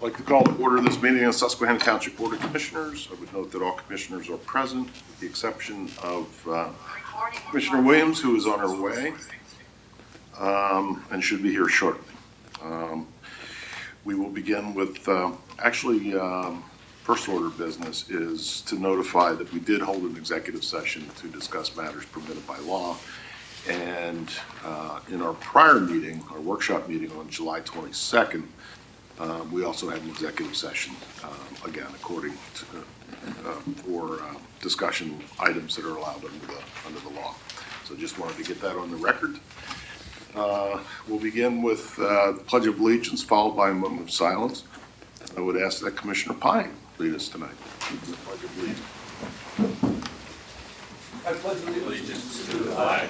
I'd like to call to order this meeting of Susquehanna Township Board of Commissioners. I would note that all commissioners are present, with the exception of Commissioner Williams, who is on her way and should be here shortly. We will begin with, first order of business is to notify that we did hold an executive session to discuss matters permitted by law. And in our prior meeting, our workshop meeting on July 22nd, we also had an executive session, again, according to, for discussion items that are allowed under the law. So just wanted to get that on the record. We'll begin with the Pledge of Allegiance, followed by a moment of silence. I would ask that Commissioner Pine lead us tonight. The Pledge of Allegiance. I pledge allegiance to the flag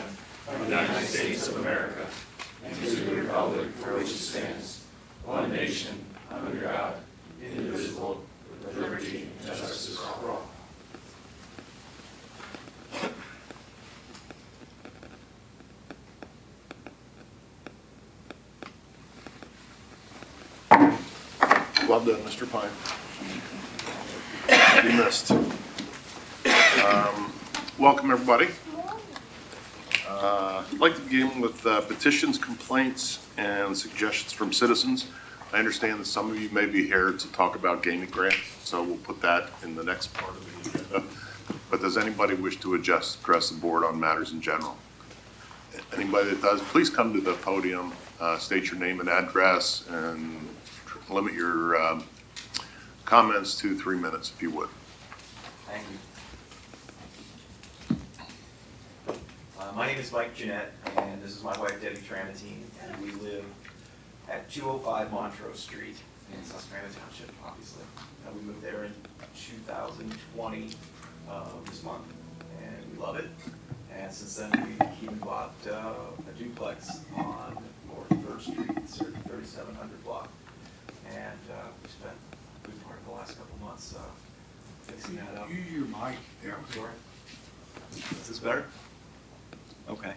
of the United States of America and to the republic for which it stands, one nation, under God, indivisible, with liberty and justice for all. Well done, Mr. Pine. You missed. Welcome, everybody. I'd like to begin with petitions, complaints, and suggestions from citizens. I understand that some of you may be here to talk about gaming grants, so we'll put that in the next part of the agenda. But does anybody wish to address the board on matters in general? Anybody that does, please come to the podium, state your name and address, and limit your comments to 3 minutes, if you would. Thank you. My name is Mike Jeanette, and this is my wife Debbie Tramatine, and we live at 205 Montrose Street in Susquehanna Township, obviously. We moved there in 2020, this month, and we love it. And since then, we bought a duplex on North 3rd Street, 3700 block. And we spent a good part of the last couple months fixing that up. Use your mic. Yeah, I'm sorry. Is this better? Okay.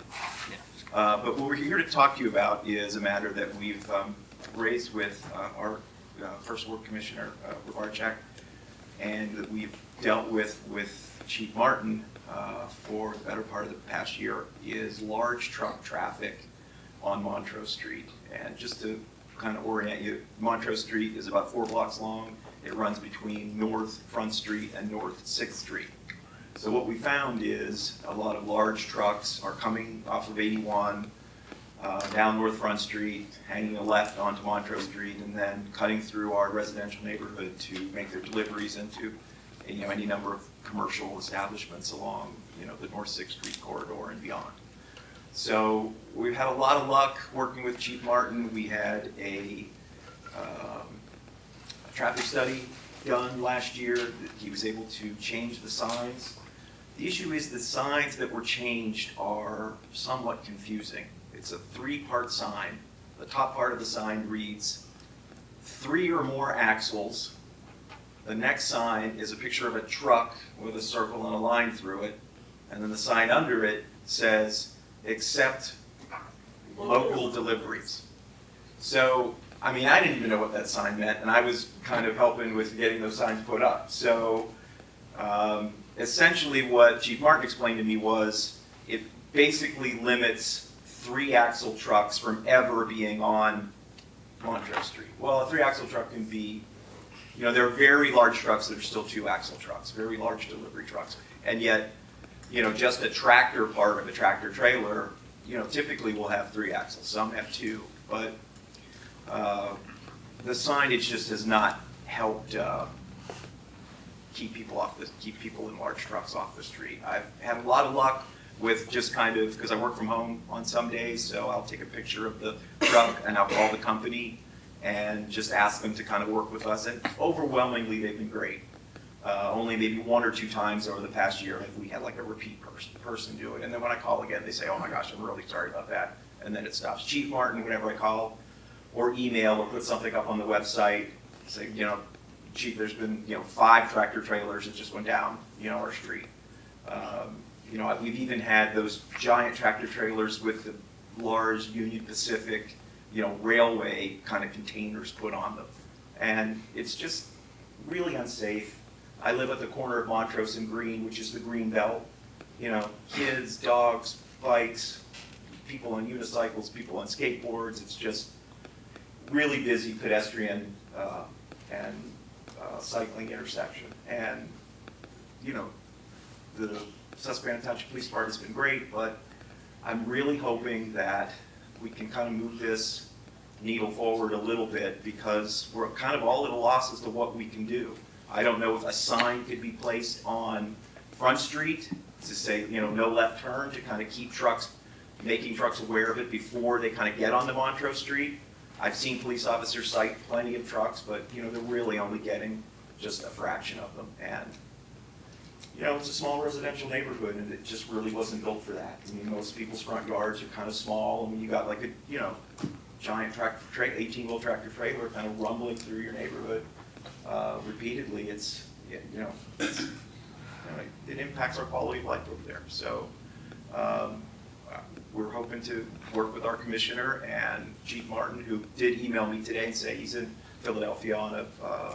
But what we're here to talk to you about is a matter that we've raised with our First Ward Commissioner, Archak, and that we've dealt with Chief Martin for the better part of the past year, is large truck traffic on Montrose Street. And just to kind of orient you, Montrose Street is about 4 blocks long. It runs between North Front Street and North 6th Street. So what we found is a lot of large trucks are coming off of 81, down North Front Street, hanging a left onto Montrose Street, and then cutting through our residential neighborhood to make their deliveries into any number of commercial establishments along the North 6th Street corridor and beyond. So we've had a lot of luck working with Chief Martin. We had a traffic study done last year that he was able to change the signs. The issue is the signs that were changed are somewhat confusing. It's a 3-part sign. The top part of the sign reads 3 or more axles. The next sign is a picture of a truck with a circle and a line through it. And then the sign under it says, "Accept local deliveries." So, I didn't even know what that sign meant, and I was kind of helping with getting those signs put up. So, essentially what Chief Martin explained to me was it basically limits 3-axle trucks from ever being on Montrose Street. Well, a 3-axle truck can be, there are very large trucks that are still 2-axle trucks, very large delivery trucks, and yet, just a tractor part of a tractor trailer, typically will have 3 axles. Some have 2, but the signage just has not helped keep people in large trucks off the street. I've had a lot of luck with just kind of, because I work from home on some days, so I'll take a picture of the truck and I'll call the company and just ask them to kind of work with us. And overwhelmingly, they've been great. Only maybe 1 or 2 times over the past year have we had like a repeat person do it. And then when I call again, they say, "Oh my gosh, I'm really sorry about that." And then it stops. Chief Martin, whenever I call or email or put something up on the website, say, Chief, there's been 5 tractor trailers that just went down our street. We've even had those giant tractor trailers with the large Union Pacific railway kind of containers put on them. And it's just really unsafe. I live at the corner of Montrose and Green, which is the green belt. You know, kids, dogs, bikes, people on unicycles, people on skateboards. It's just really busy pedestrian and cycling intersection. And, you know, the Susquehanna Township Police Department has been great, but I'm really hoping that we can kind of move this needle forward a little bit, because we're kind of all at a loss as to what we can do. I don't know if a sign could be placed on Front Street to say, you know, no left turn, to kind of keep trucks, making trucks aware of it before they kind of get onto Montrose Street. I've seen police officers cite plenty of trucks, but, you know, they're really only getting just a fraction of them. And, you know, it's a small residential neighborhood, and it just really wasn't built for that. I mean, most people's front yards are kind of small, and when you got like a, you know, giant tractor, 18-wheel tractor trailer kind of rumbling through your neighborhood repeatedly, it's, you know, it's, you know, it impacts our quality of life over there. So we're hoping to work with our commissioner and Chief Martin, who did email me today and say he's in Philadelphia on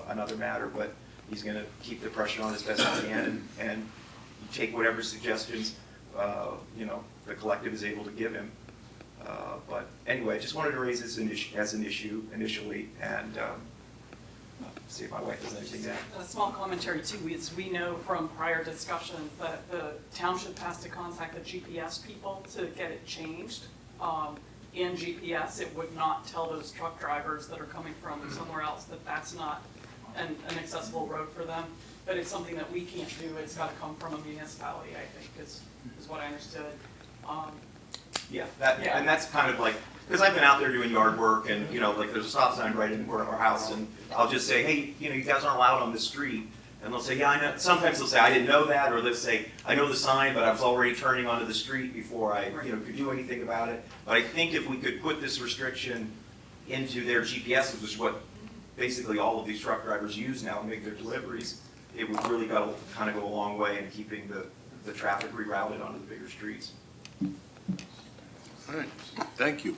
another matter, but he's going to keep the pressure on as best he can and take whatever suggestions you know, the collective is able to give him. But anyway, I just wanted to raise this as an issue initially, and see if my wife has anything to add. A small commentary too is we know from prior discussions that the township has to contact the GPS people to get it changed. In GPS, it would not tell those truck drivers that are coming from somewhere else that that's not an accessible road for them. But it's something that we can't do. It's got to come from a municipality, I think, is what I understood. Yeah, and that's kind of like, because I've been out there doing yard work, and, you know, like there's a stop sign right in front of our house, and I'll just say, hey, you know, you guys aren't allowed on this street. And they'll say, yeah, I know. Sometimes they'll say, I didn't know that, or they'll say, I know the sign, but I was already turning onto the street before I, you know, could do anything about it. But I think if we could put this restriction into their GPSs, which is what basically all of these truck drivers use now to make their deliveries, it would really go a long way in keeping the traffic rerouted onto the bigger streets. All right, thank you.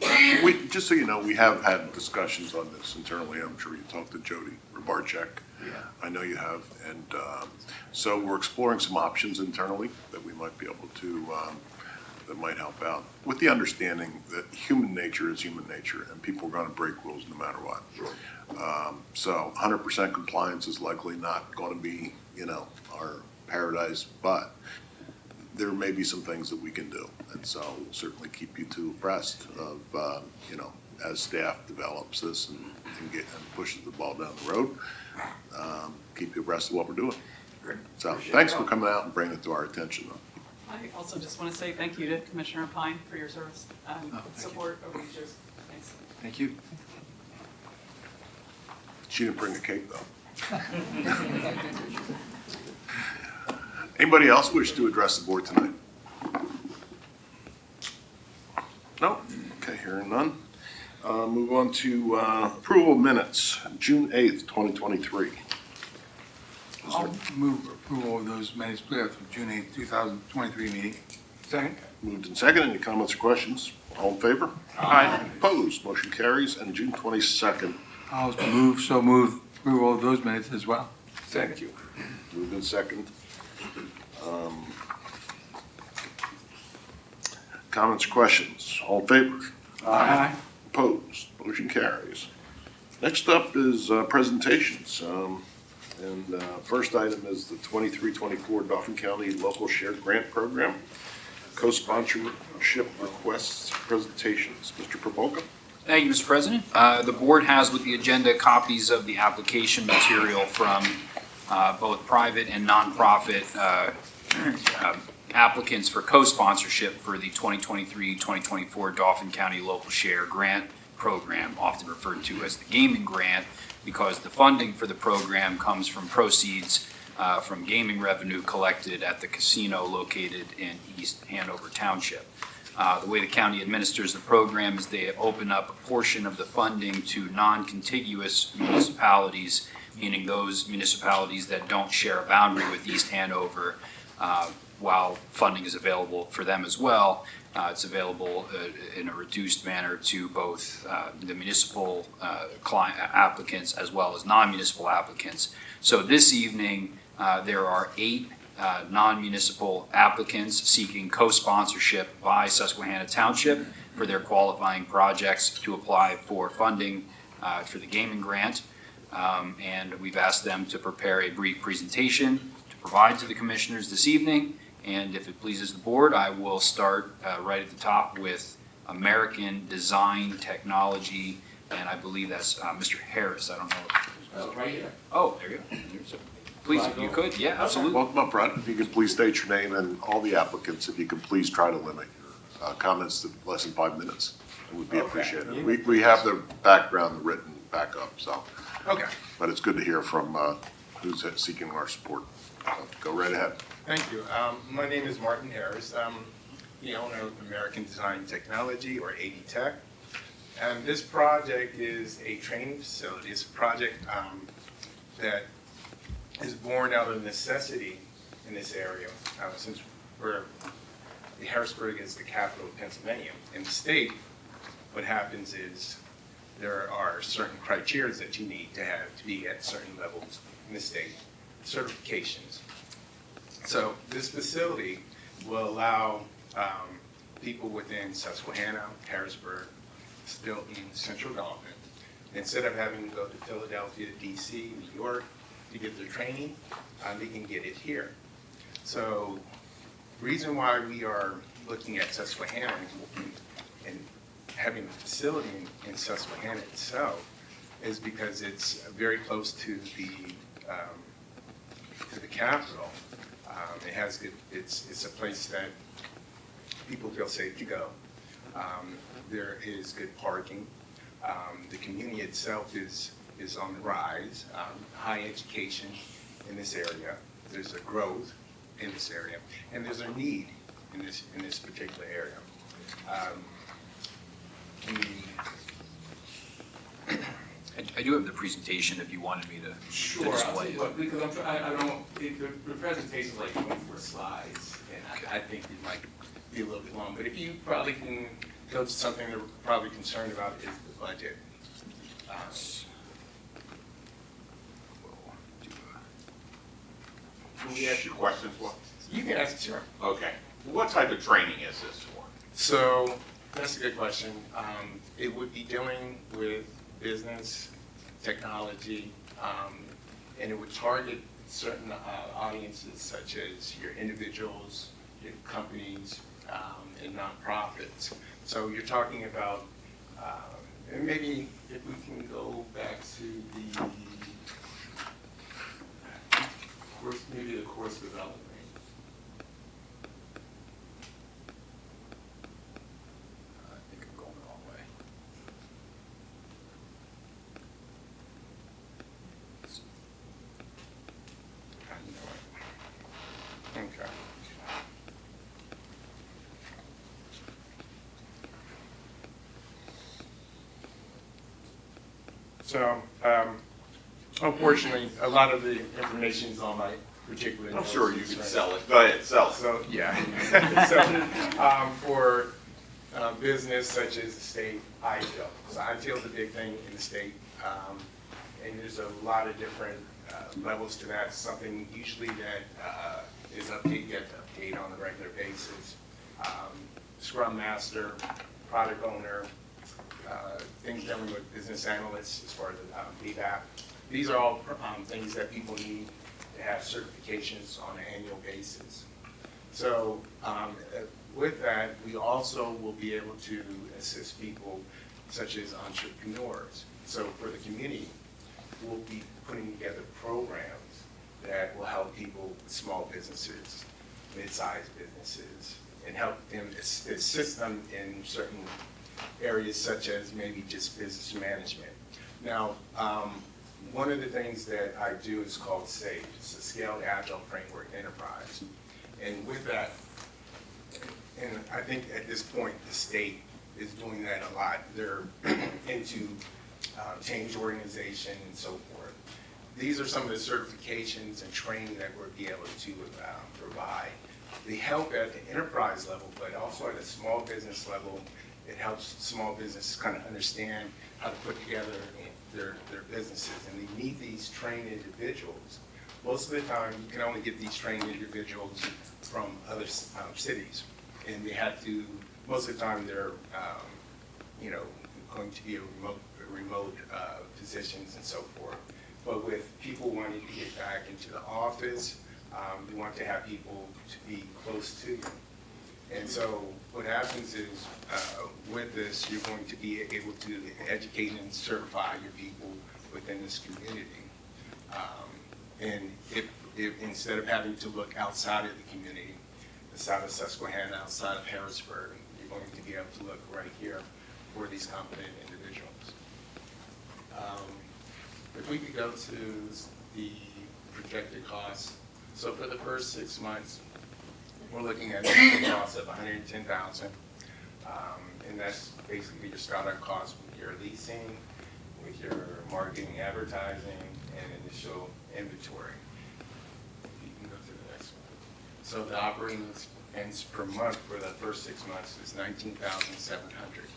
Just so you know, we have had discussions on this internally. I'm sure you talked to Jody Rabarchek. Yeah. I know you have, and so we're exploring some options internally that we might be able to, that might help out, with the understanding that human nature is human nature, and people are going to break rules no matter what. Sure. So 100% compliance is likely not going to be, you know, our paradise, but there may be some things that we can do, and so we'll certainly keep you abreast of, you know, as staff develops this and pushes the ball down the road, keep you abreast of what we're doing. Great. So Appreciate thanks it. for coming out and bringing it to our attention. I also just want to say thank you to Commissioner Pine for your service and thank support over the years. Thanks. Thank you. She didn't bring a cake, though. Anybody else wish to address the board tonight? No? Okay, hearing none. Move on to approval of minutes, June 8th, 2023. I'll move approval of those minutes for June 8th, 2023 meeting. Second. Moved and seconded. Any comments or questions? All in favor? Aye. Opposed? Motion carries. And June 22nd. I'll move approval of those minutes as well. Thank you. Moved and second. Comments or questions? All in favor? Aye. Opposed? Motion carries. Next up is presentations. And first item is the 23-24 Dauphin County Local Shared Grant Program, co-sponsorship requests presentations. Mr. Propolka? Thank you, Mr. President. The board has with the agenda copies of the application material from both private and nonprofit applicants for co-sponsorship for the 2023-2024 Dauphin County Local Share Grant Program, often referred to as the Gaming Grant, because the funding for the program comes from proceeds from gaming revenue collected at the casino located in East Hanover Township. The way the county administers the program is they open up a portion of the funding to non-contiguous municipalities, meaning those municipalities that don't share a boundary with East Hanover, while funding is available for them as well, it's available in a reduced manner to both the municipal client applicants as well as non-municipal applicants. So this evening, there are 8 non-municipal applicants seeking co-sponsorship by Susquehanna Township for their qualifying projects to apply for funding for the gaming grant. And we've asked them to prepare a brief presentation to provide to the commissioners this evening. And if it pleases the board, I will start right at the top with American Design Technology, and I believe that's Mr. Harris. I don't know. Right here. Oh, there you go. Please, if you could, yeah, absolutely. Welcome up front. If you could please state your name and all the applicants, if you could please try to limit your comments to less than 5 minutes, it would be appreciated. We have the background, the written backup, so. Okay, But it's good to hear from who's seeking our support. Go right ahead. thank you. My name is Martin Harris. I'm the owner of American Design Technology, or AD Tech. And this project is a training facility. It's a project that is born out of necessity in this area, since Harrisburg is the capital of Pennsylvania. In the state, what happens is there are certain criteria that you need to have to be at certain levels in the state, certifications. So this facility will allow people within Susquehanna, Harrisburg, still in Central Dauphin, instead of having to go to Philadelphia, DC, New York to get their training, they can get it here. So the reason why we are looking at Susquehanna and having a facility in Susquehanna itself is because it's very close to the capital. It has good, it's a place that people feel safe to go. There is good parking. The community itself is on the rise. High education in this area. There's a growth in this area, and there's a need in this particular area. I do have the presentation if you wanted me to Sure, I'll display tell it. you what, because I don't, the presentation's like 24 slides, and I think it might be a little bit long, but if you probably can go to something they're probably concerned about is the budget. Can we ask you questions? What? You can ask, sure. Okay. What type of training is this for? So that's a good question. It would be dealing with business, technology, and it would target certain audiences such as your individuals, your companies, and nonprofits. So you're talking about, and maybe if we can go back to the course, maybe the course development. I think I'm going the wrong way. Okay. So, unfortunately, a lot of the information is on my particular I'm notes. sure you can sell it. Go ahead, sell it. So, yeah. So, for business such as the state, ITIL. So ITIL is a big thing in the state, and there's a lot of different levels to that. Something usually that is update, get to update on a regular basis. Scrum Master, Product Owner, things dealing with business analysts as far as the BBAP. These are all things that people need to have certifications on an annual basis. So with that, we also will be able to assist people such as entrepreneurs. So for the community, we'll be putting together programs that will help people with small businesses, mid-sized businesses, and help them, assist them in certain areas such as maybe just business management. Now, one of the things that I do is called SAFE. It's a Scaled Agile Framework Enterprise. And with that, and I think at this point, the state is doing that a lot. They're into change organization and so forth. These are some of the certifications and training that we'll be able to provide they help at the enterprise level, but also at a small business level. It helps small businesses kind of understand how to put together their businesses, and they need these trained individuals. Most of the time, you can only get these trained individuals from other cities, and they have to, most of the time, they're, you know, going to be remote positions and so forth. But with people wanting to get back into the office, we want to have people to be close to you. And so what happens is, with this, you're going to be able to educate and certify your people within this community. And if instead of having to look outside of the community, outside of Susquehanna, outside of Harrisburg, you're going to be able to look right here for these competent individuals. If we could go to the projected costs. So for the first 6 months, we're looking at a cost of $110,000, and that's basically your startup cost with your leasing, with your marketing, advertising, and initial inventory. You can go to the next one. So the operating expense per month for the first 6 months is $19,700.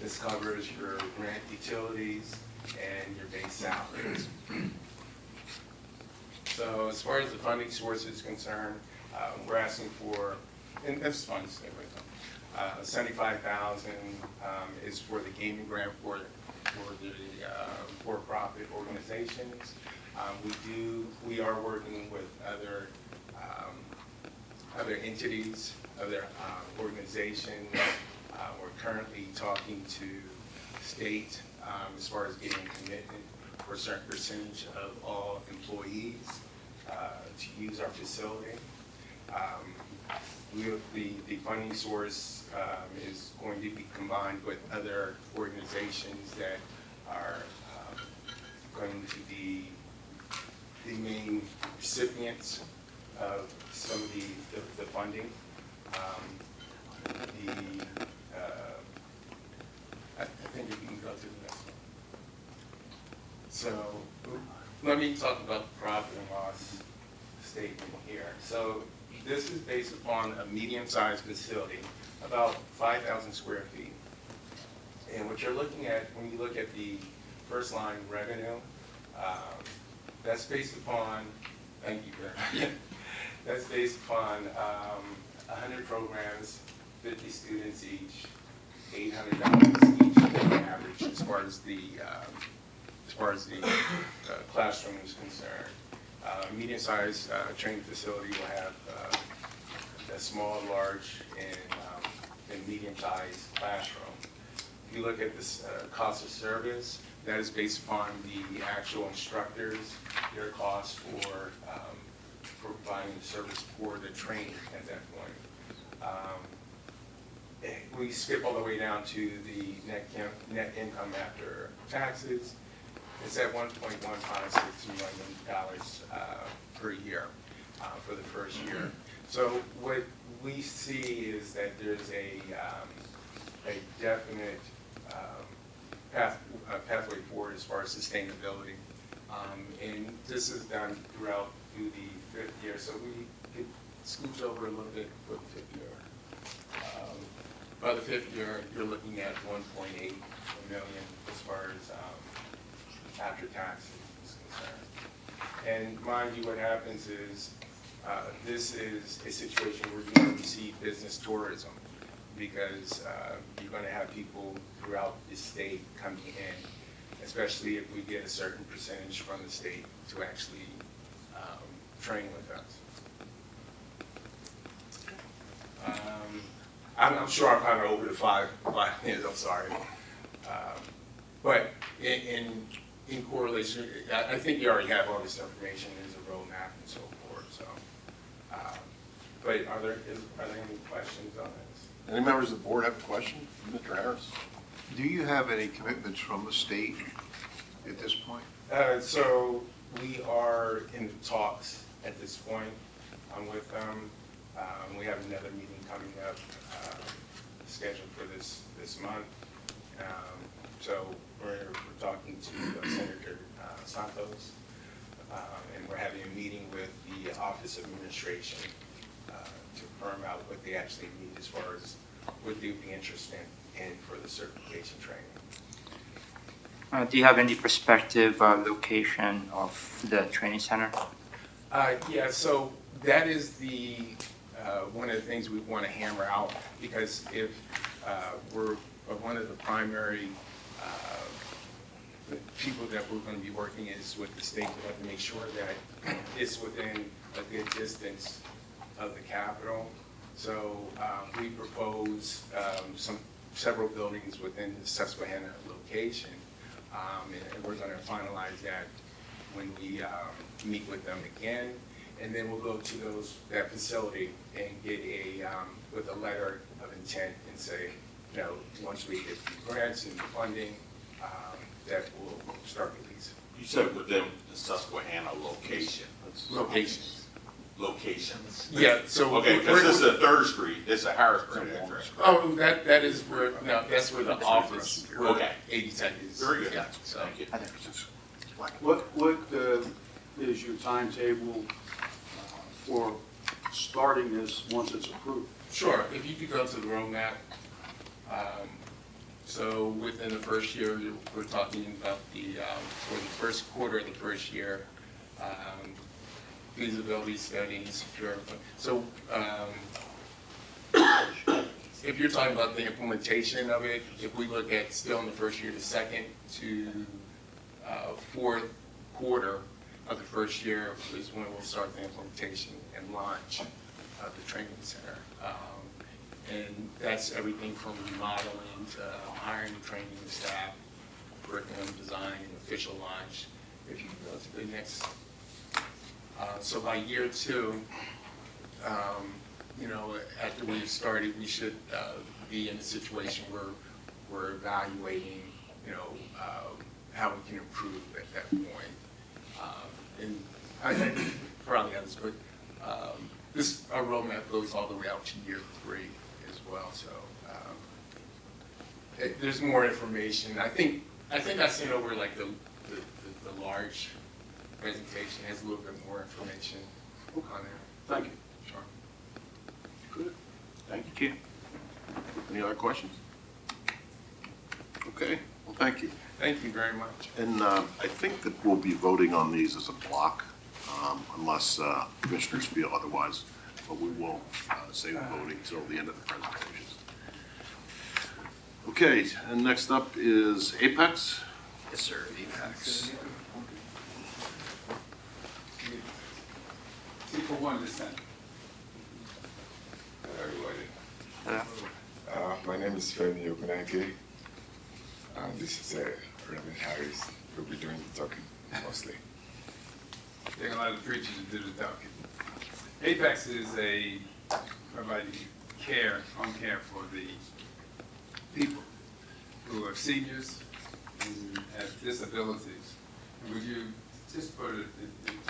This covers your rent, utilities, and your base salaries. So as far as the funding source is concerned, we're asking for, and that's fine, stay with them. $75,000 is for the gaming grant for the for-profit organizations. We are working with other entities, other organizations. We're currently talking to state as far as getting a commitment for a certain percentage of all employees to use our facility. The funding source is going to be combined with other organizations that are going to be the main recipients of some of the funding. I think we can go to the next one. So let me talk about the profit and loss statement here. So this is based upon a medium-sized facility, about 5,000 square feet. And what you're looking at, when you look at the first line revenue, that's based upon, thank you very much, that's based upon 100 programs, 50 students each, $800 each on average as far as the classroom is concerned. Medium-sized training facility will have a small, large, and medium-sized classroom. If you look at this cost of service, that is based upon the actual instructors, their cost for providing the service for the training at that point. We skip all the way down to the net income after taxes. It's at $1.156 million per year for the first year. So what we see is that there's a definite pathway forward as far as sustainability. And this is done through the 5th year. So we could scooch over a little bit for the 5th year. By the 5th year, you're looking at 1.8 million as far as after tax is concerned. And mind you, what happens is this is a situation where you're going to see business tourism, because you're going to have people throughout the state coming in, especially if we get a certain percentage from the state to actually train with us. I'm sure I'm kind of over the 5 minutes, I'm sorry. But in correlation, I think you already have all this information. There's a roadmap and so forth. So, but are there any questions on this? Any members of the board have a question for Mr. Harris? Do you have any commitments from the state at this point? So we are in talks at this point with them. We have another meeting coming up scheduled for this month. So we're talking to Senator Santos, and we're having a meeting with the Office of Administration to firm out what they actually need as far as what they'd be interested in for the certification training. Do you have any prospective location of the training center? Yeah, so that is one of the things we want to hammer out, because if we're one of the primary people that we're going to be working is with the state, we have to make sure that it's within a good distance of the Capitol. So we propose several buildings within the Susquehanna location, and we're going to finalize that when we meet with them again. And then we'll go to that facility and get with a letter of intent and say, you know, once we get the grants and the funding, that we'll start the lease. You said within the Susquehanna location. Locations. Locations. Yeah, so. Okay, because this is a 3rd Street, this is a Harris Street entrance. Oh, that is where, no, that's where the office, where Okay. 80 Tech is. Very good. Yeah, so. Thank you. What is your timetable for starting this once it's approved? Sure, if you could go to the roadmap. So within the first year, we're talking about for the first quarter of the first year, feasibility studies. So if you're talking about the implementation of it, if we look at still in the first year, the second to 4th quarter of the first year is when we'll start the implementation and launch of the training center. And that's everything from remodeling to hiring, training the staff, curriculum design, official launch. If you go to the next, so by year 2, you know, after we've started, we should be in a situation where we're evaluating, you know, how we can improve at that point. And I think probably others, but our roadmap goes all the way out to year 3 as well. So there's more information. I think I sent over like the large presentation has a little bit more information on there. Thank you. Sure. Good. Thank Thank you. Any other questions? Okay, well, thank you. Thank you very much. And I think that we'll be voting on these as a block, unless commissioners feel otherwise, but we will save voting till the end of the presentations. Okay, and next up is Apex. Yes, sir, Apex. Two for one this time. Hello, everybody. My name is Femi Ogunage. This is Reverend Harris. We'll be doing the talking mostly. Take a lot of preachers to do the talking. Apex is providing care, home care for the people who are seniors and have disabilities. And would you just put it,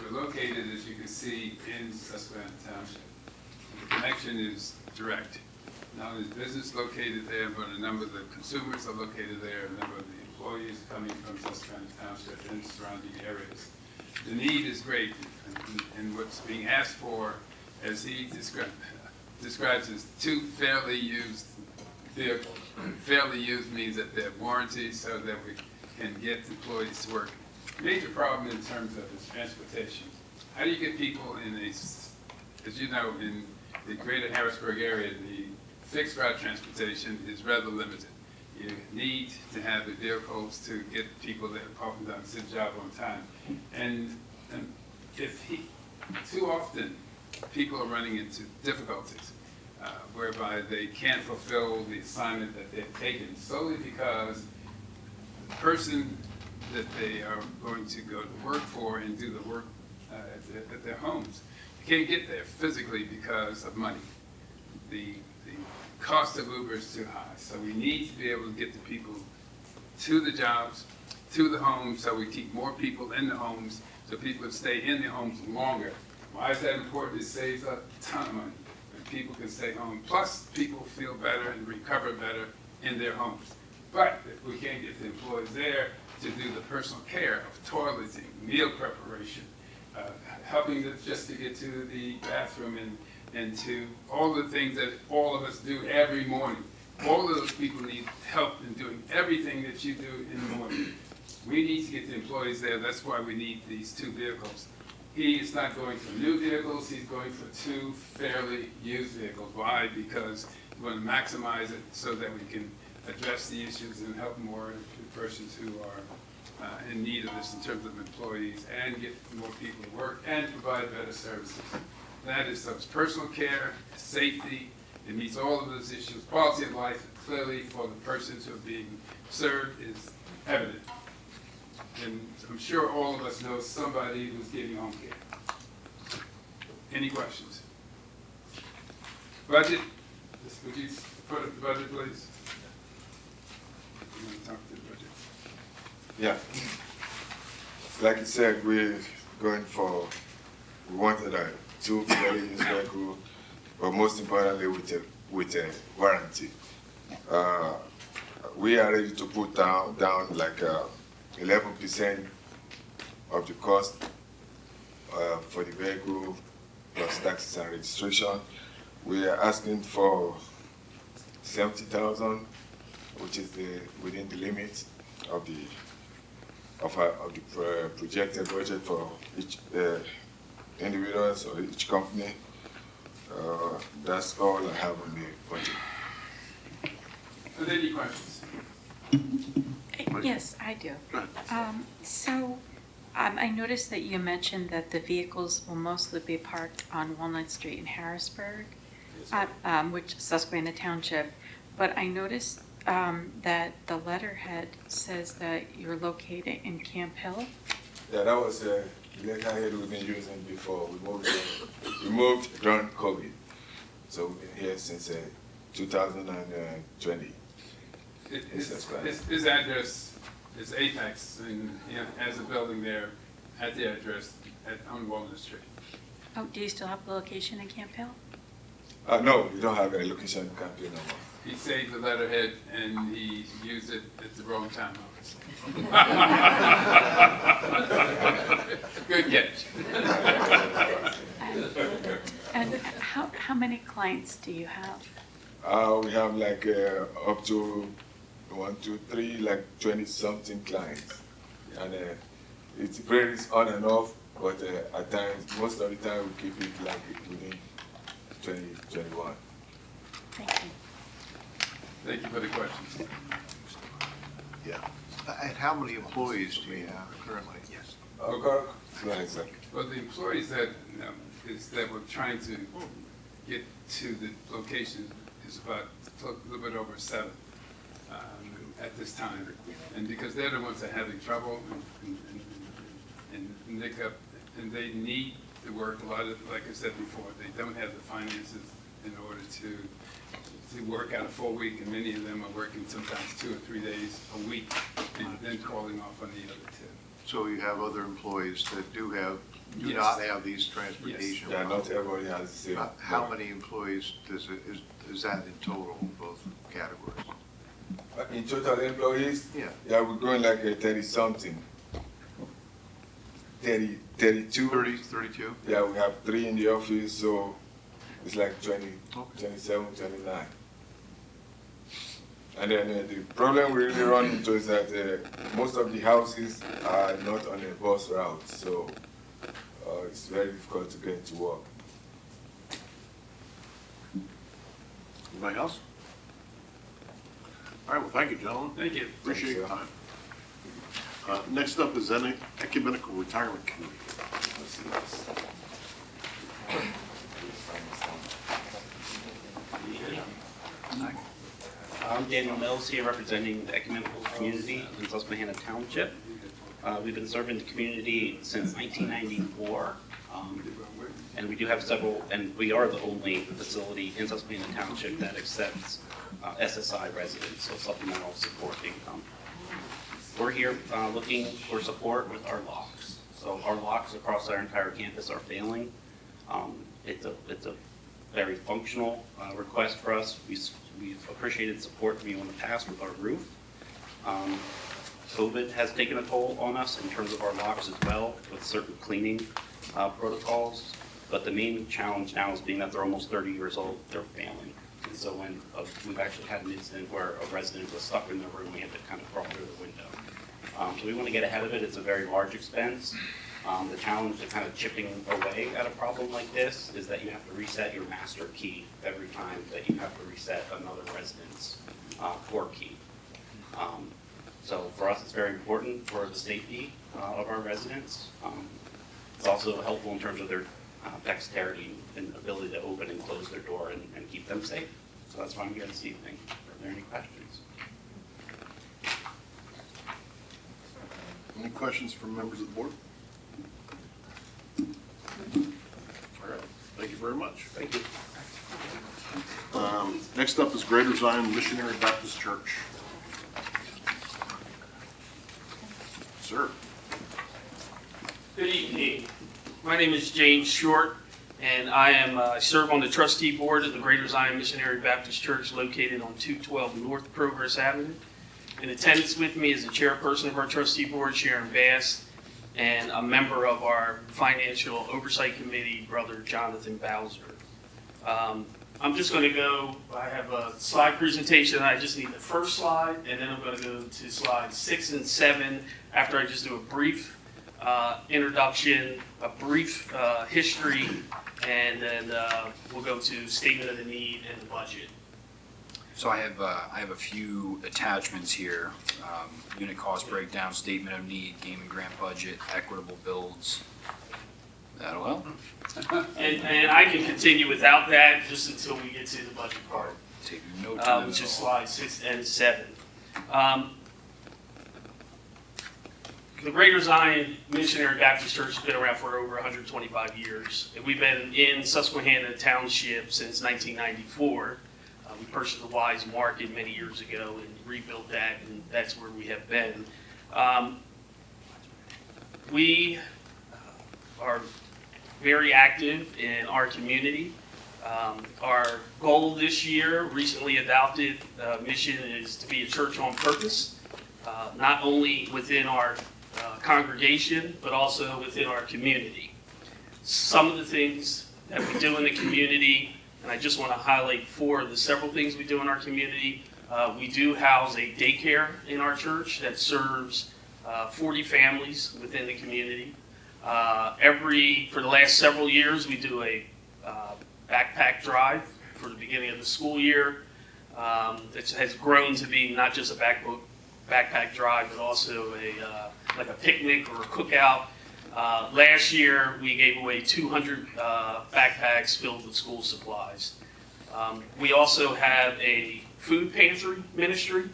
we're located, as you can see, in Susquehanna Township. The connection is direct. Not only is business located there, but a number of the consumers are located there, a number of the employees coming from Susquehanna Township and surrounding areas. The need is great, and what's being asked for, as he describes as 2 fairly used vehicles. Fairly used means that they're warranted so that we can get employees to work. Major problem in terms of is transportation. How do you get people in as you know, in the greater Harrisburg area, the fixed route transportation is rather limited. You need to have the vehicles to get people that often don't sit job on time. And too often, people are running into difficulties whereby they can't fulfill the assignment that they've taken solely because the person that they are going to go to work for and do the work at their homes can't get there physically because of money. The cost of Uber is too high. So we need to be able to get the people to the jobs, to the homes, so we keep more people in the homes, so people stay in the homes longer. Why is that important? It saves a ton of money. And people can stay home. Plus, people feel better and recover better in their homes. But if we can't get the employees there to do the personal care of toileting, meal preparation, helping them just to get to the bathroom and to all the things that all of us do every morning. All of those people need help in doing everything that you do in the morning. We need to get the employees there. That's why we need these 2 vehicles. He is not going for new vehicles. He's going for 2 fairly used vehicles. Why? Because we want to maximize it so that we can address the issues and help more persons who are in need of this in terms of employees, and get more people to work and provide better services. That is personal care, safety. It meets all of those issues. Quality of life, clearly, for the persons who are being served is evident. And I'm sure all of us know somebody who's getting home care. Any questions? Budget? Would you put up the budget, please? You want to talk to the budget? Yeah. Like you said, we wanted a 2 fairly used vehicle, but most importantly with a warranty. We are ready to put down like 11% of the cost for the vehicle plus taxes and registration. We are asking for 70,000, which is within the limits of the projected budget for each individuals or each company. That's all I have on the budget. Are there any questions? Yes, I do. I noticed that you mentioned that the vehicles will mostly be parked on Walnut Street in Harrisburg, which is Susquehanna Township. But I noticed that the letterhead says that you're located in Camp Hill. Yeah, that was the letterhead we've been using before. We moved during COVID, so we've been here since 2020. His address is Apex, and he has a building there at the address on Walnut Street. Oh, do you still have the location in Camp Hill? No, we don't have a location in Camp Hill no more. He saved the letterhead and he used it at the wrong time, obviously. Good catch. And how many clients do you have? We have like up to 1, 2, 3, like 20-something clients, and it varies on and off. But at times, most of the time, we keep it like within 20, 21. Thank you. Thank you for the question. Yeah. And how many employees do you have currently? Yes. Okay. Not exactly. Well, the employees that we're trying to get to the location is about a little bit over 7 at this time. And because they're the ones that are having trouble and nick up, and they need to work a lot of, like I said before, they don't have the finances in order to work out a full week, and many of them are working sometimes 2 or 3 days a week and then calling off on the other 2. So you have other employees that do Yes. not have these transportation. Yeah, not everybody has the same. How many employees is that in total, both categories? In total employees? Yeah. Yeah, we're going like 30-something. 32. 32? Yeah, we have 3 in the office, so it's like 20, 27, 29. And then the problem we really run into is that most of the houses are not on a bus route, so it's very difficult to get to work. Anybody else? All right, well, thank you, gentlemen. Thank you. Appreciate your Thanks, time. Next up is any Ecumenical Retirement Committee. I'm Daniel Mills here representing the ecumenical community in Susquehanna Township. We've been serving the community since 1994, and we do have several, and we are the only facility in Susquehanna Township that accepts SSI residents, so supplemental support income. We're here looking for support with our locks. So our locks across our entire campus are failing. It's a very functional request for us. We've appreciated support from you in the past with our roof. COVID has taken a toll on us in terms of our locks as well, with certain cleaning protocols. But the main challenge now is being that they're almost 30 years old, they're failing. And so when we've actually had an incident where a resident was stuck in the room, we had to kind of crawl through the window. So we want to get ahead of it. It's a very large expense. The challenge to kind of chipping away at a problem like this is that you have to reset your master key every time that you have to reset another resident's core key. So for us, it's very important for the safety of our residents. It's also helpful in terms of their dexterity and ability to open and close their door and keep them safe. So that's why I'm here this evening. Are there any questions? Any questions from members of the board? All right, thank you very much. Thank you. Next up is Greater Zion Missionary Baptist Church. Sir. Good evening. My name is James Short, and I serve on the trustee board of the Greater Zion Missionary Baptist Church located on 212 North Progress Avenue. In attendance with me is the chairperson of our trustee board, Sharon Bass, and a member of our financial oversight committee, Brother Jonathan Bowser. I'm just going to go, I have a slide presentation. I just need the first slide, and then I'm going to go to slides 6 and 7 after I just do a brief introduction, a brief history, and then we'll go to statement of the need and the budget. So I have a few attachments here. Unit cost breakdown, statement of need, game and grant budget, equitable builds. That'll help. And I can continue without that just until we get to the budget part, Take notes of which is those. slides 6 and 7. The Greater Zion Missionary Baptist Church has been around for over 125 years. We've been in Susquehanna Township since 1994. We purchased the Wise Market many years ago and rebuilt that, and that's where we have been. We are very active in our community. Our goal this year, recently adopted mission, is to be a church on purpose, not only within our congregation, but also within our community. Some of the things that we do in the community, and I just want to highlight 4 of the several things we do in our community. We do house a daycare in our church that serves 40 families within the community. For the last several years, we do a backpack drive for the beginning of the school year. It has grown to be not just a backpack drive, but also like a picnic or a cookout. Last year, we gave away 200 backpacks filled with school supplies. We also have a food pantry ministry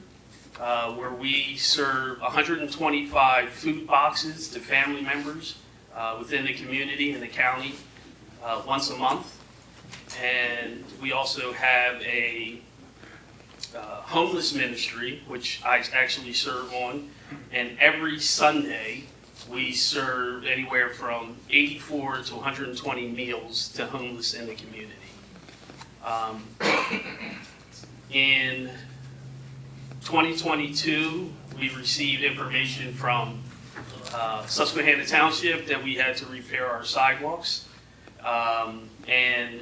where we serve 125 food boxes to family members within the community and the county once a month. And we also have a homeless ministry, which I actually serve on, and every Sunday we serve anywhere from 84 to 120 meals to homeless in the community. In 2022, we received information from Susquehanna Township that we had to repair our sidewalks. And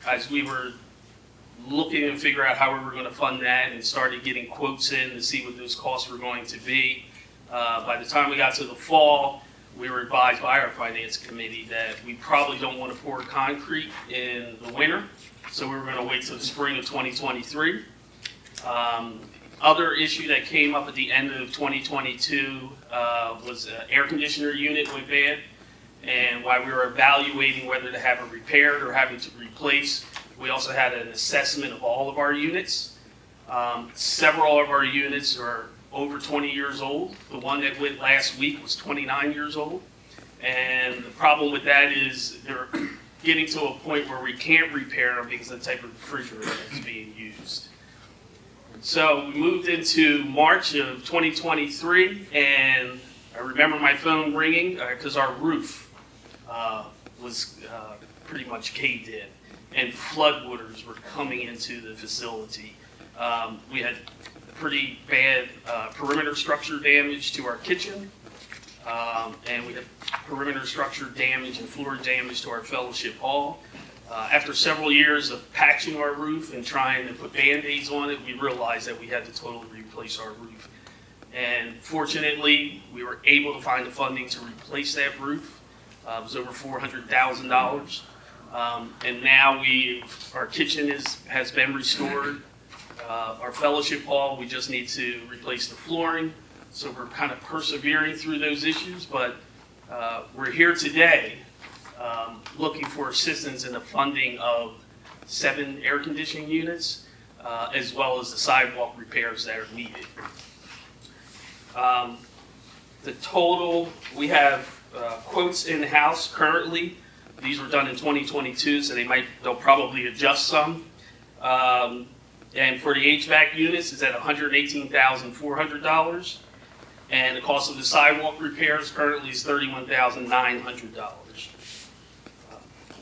as we were looking to figure out how we were going to fund that and started getting quotes in to see what those costs were going to be, by the time we got to the fall, we were advised by our finance committee that we probably don't want to pour concrete in the winter, so we were going to wait till the spring of 2023. Other issue that came up at the end of 2022 was an air conditioner unit went bad, and while we were evaluating whether to have it repaired or having to replace, we also had an assessment of all of our units. Several of our units are over 20 years old. The one that went last week was 29 years old. And the problem with that is they're getting to a point where we can't repair them because of the type of refrigerator that's being used. So we moved into March of 2023, and I remember my phone ringing because our roof was pretty much caved in, and floodwaters were coming into the facility. We had pretty bad perimeter structure damage to our kitchen. And we have perimeter structure damage and floor damage to our fellowship hall. After several years of patching our roof and trying to put Band-Aids on it, we realized that we had to totally replace our roof. And fortunately, we were able to find the funding to replace that roof. It was over $400,000. And now our kitchen has been restored. Our fellowship hall, we just need to replace the flooring. So we're kind of persevering through those issues, but we're here today looking for assistance in the funding of 7 air conditioning units, as well as the sidewalk repairs that are needed. The total, we have quotes in-house currently. These were done in 2022, so they'll probably adjust some. And for the HVAC units, it's at $118,400. And the cost of the sidewalk repairs currently is $31,900.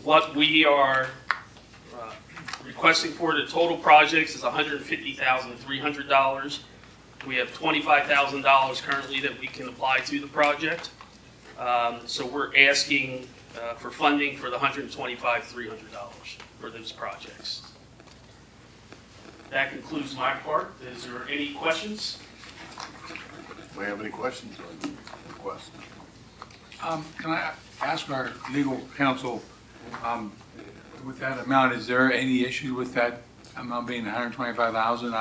What we are requesting for the total projects is $150,300. We have $25,000 currently that we can apply to the project. So we're asking for funding for the $125,300 for those projects. That concludes my part. Is there any questions? Do we have any questions or requests? Can I ask our legal counsel, with that amount, is there any issues with that amount being 125,000?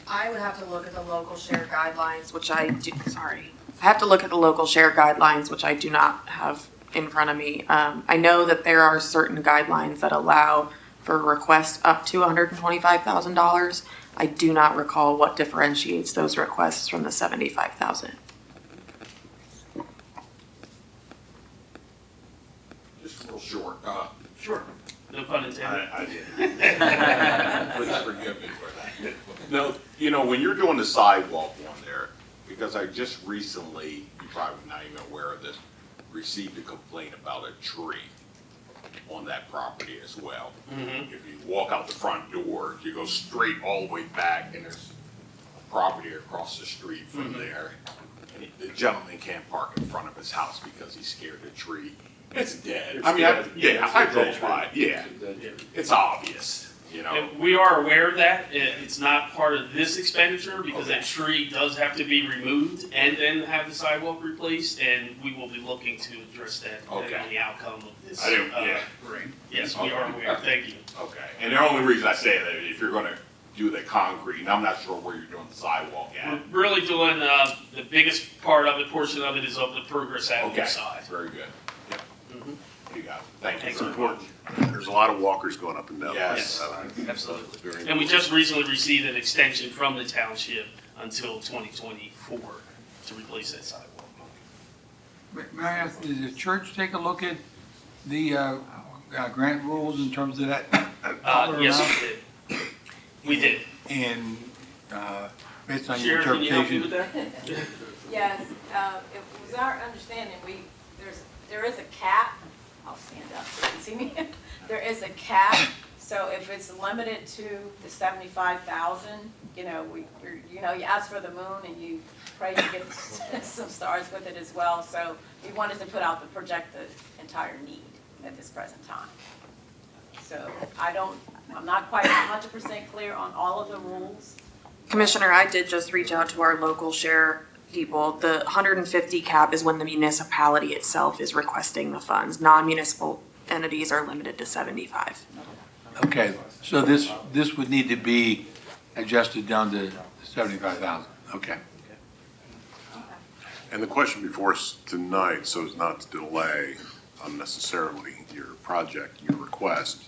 I would have to look at the local share guidelines, which I do, I have to look at the local share guidelines, which I do not have in front of me. I know that there are certain guidelines that allow for requests up to $125,000. I do not recall what differentiates those requests from the $75,000. Just real short. Sure. No pun intended. I did. Please forgive me for that. No, when you're doing the sidewalk one there, because I just recently, you're probably not even aware of this, received a complaint about a tree on that property as well. Mm-hmm. If you walk out the front door, you go straight all the way back, and there's a property across the street from there. And the gentleman can't park in front of his house because he's scared the tree. It's dead. I drove by. Yeah, it's obvious. And we are aware of that. It's not part of this expenditure because that tree does have to be removed and then have the sidewalk replaced, and we will be looking to address that depending on the outcome of this. Great. Yes, we are aware. Thank you. Okay. And the only reason I say that is if you're going to do the concrete, and I'm not sure where you're doing the sidewalk at. We're really doing the biggest portion of it is of the Progress Avenue side. Very good. Yep. You got it. Thank you. It's important. There's a lot of walkers going up and down. Yes. Absolutely. And we just recently received an extension from the township until 2024 to replace that sidewalk. May I ask, did the church take a look at the grant rules in terms of that? Yes, we did. And based on your Sharon, can you help me interpretation? with that? Yes, it was our understanding, there is a cap. I'll stand up so you can see me. There is a cap, so if it's limited to the 75,000, you ask for the moon and you pray you get some stars with it as well. So we wanted to project the entire need at this present time. So I'm not quite 100% clear on all of the rules. Commissioner, I did just reach out to our local share people. The 150 cap is when the municipality itself is requesting the funds. Non-municipal entities are limited to 75. Okay, so this would need to be adjusted down to 75,000. Okay. And the question before us tonight, so as not to delay unnecessarily your project, your request,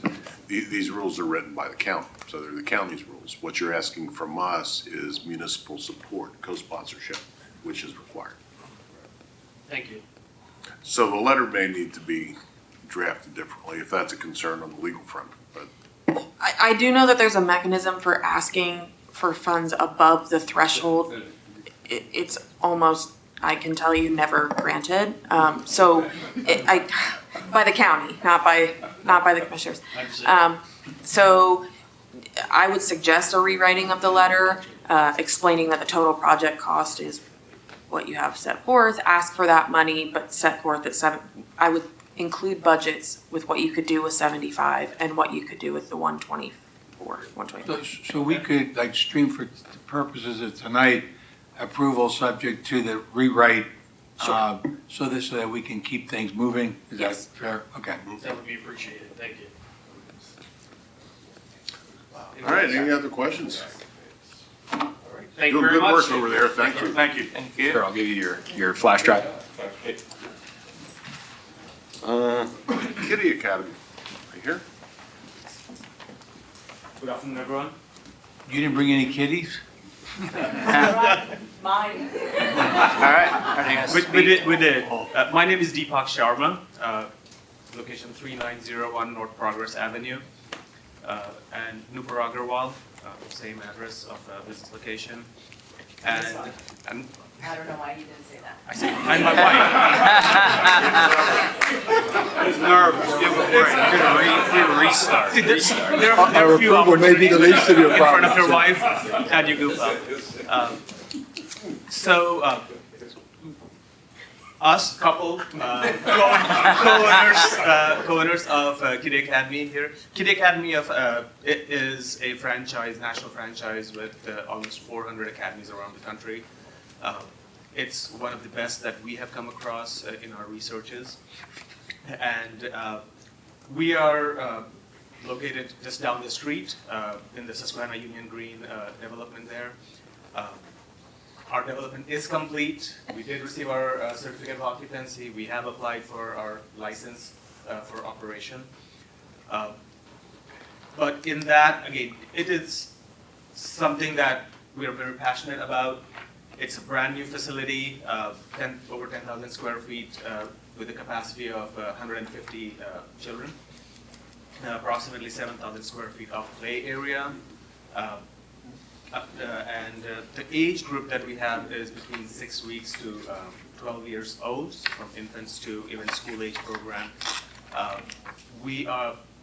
these rules are written by the county, so they're the county's rules. What you're asking from us is municipal support, co-sponsorship, which is required. Thank you. So the letter may need to be drafted differently if that's a concern on the legal front, but. I do know that there's a mechanism for asking for funds above the threshold. It's almost, I can tell you, never granted. By the county, not by the commissioners. So I would suggest a rewriting of the letter, explaining that the total project cost is what you have set forth, ask for that money, but set forth at I would include budgets with what you could do with 75 and what you could do with the 124, 125. So we could, like, stream for the purposes of tonight, approval subject to the rewrite, Sure. so that we can keep things moving? Is that Yes. fair? Okay. That would be appreciated, thank you. All right, any other questions? Thank you Doing very good much. work over there, thank you. Thank you. Sure, I'll give you your flash drive. Kitty Academy, right here. Good afternoon, everyone. You didn't bring any kitties? Mine. All right, are they gonna speak? We did. My name is Deepak Sharma, location 3901 North Progress Avenue, and Nupur Agarwal, same address of business location. And I don't know why you didn't say that. I said, and my wife. He's nervous. Give him a break. Restart. See, there are a few opportunities in front of your wife, and you goof up. Us, couple, co-owners of Kiddie Academy here. Kiddie Academy it is a franchise, national franchise with almost 400 academies around the country. It's one of the best that we have come across in our researches. And we are located just down the street in the Susquehanna Union Green development there. Our development is complete. We did receive our certificate of occupancy. We have applied for our license for operation. But in that, again, it is something that we are very passionate about. It's a brand new facility, over 10,000 square feet with a capacity of 150 children, approximately 7,000 square feet of play area. And the age group that we have is between 6 weeks to 12 years old, from infants to even school age program.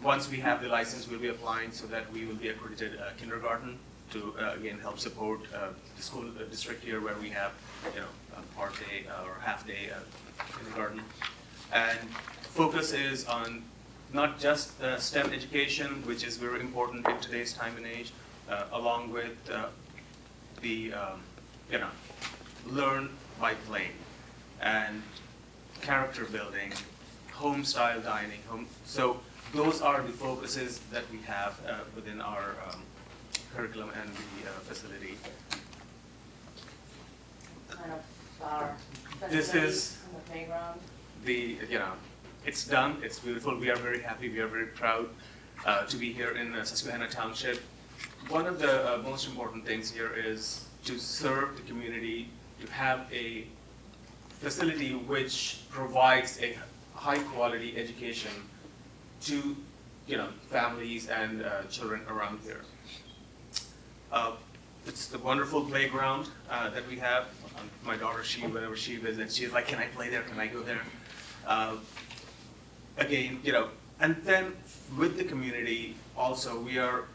Once we have the license, we'll be applying so that we will be accredited kindergarten to again help support the school district here where we have part day or half day kindergarten. And focus is on not just STEM education, which is very important in today's time and age, along with the learn by playing and character building, home style dining. So those are the focuses that we have within our curriculum and the facility. Kind of our This is on the playground. It's done. It's beautiful. We are very happy. We are very proud to be here in Susquehanna Township. One of the most important things here is to serve the community, to have a facility which provides a high quality education to families and children around here. It's the wonderful playground that we have. My daughter, whenever she visits, she's like, "Can I play there? Can I go there?" Again, and then with the community also, we'll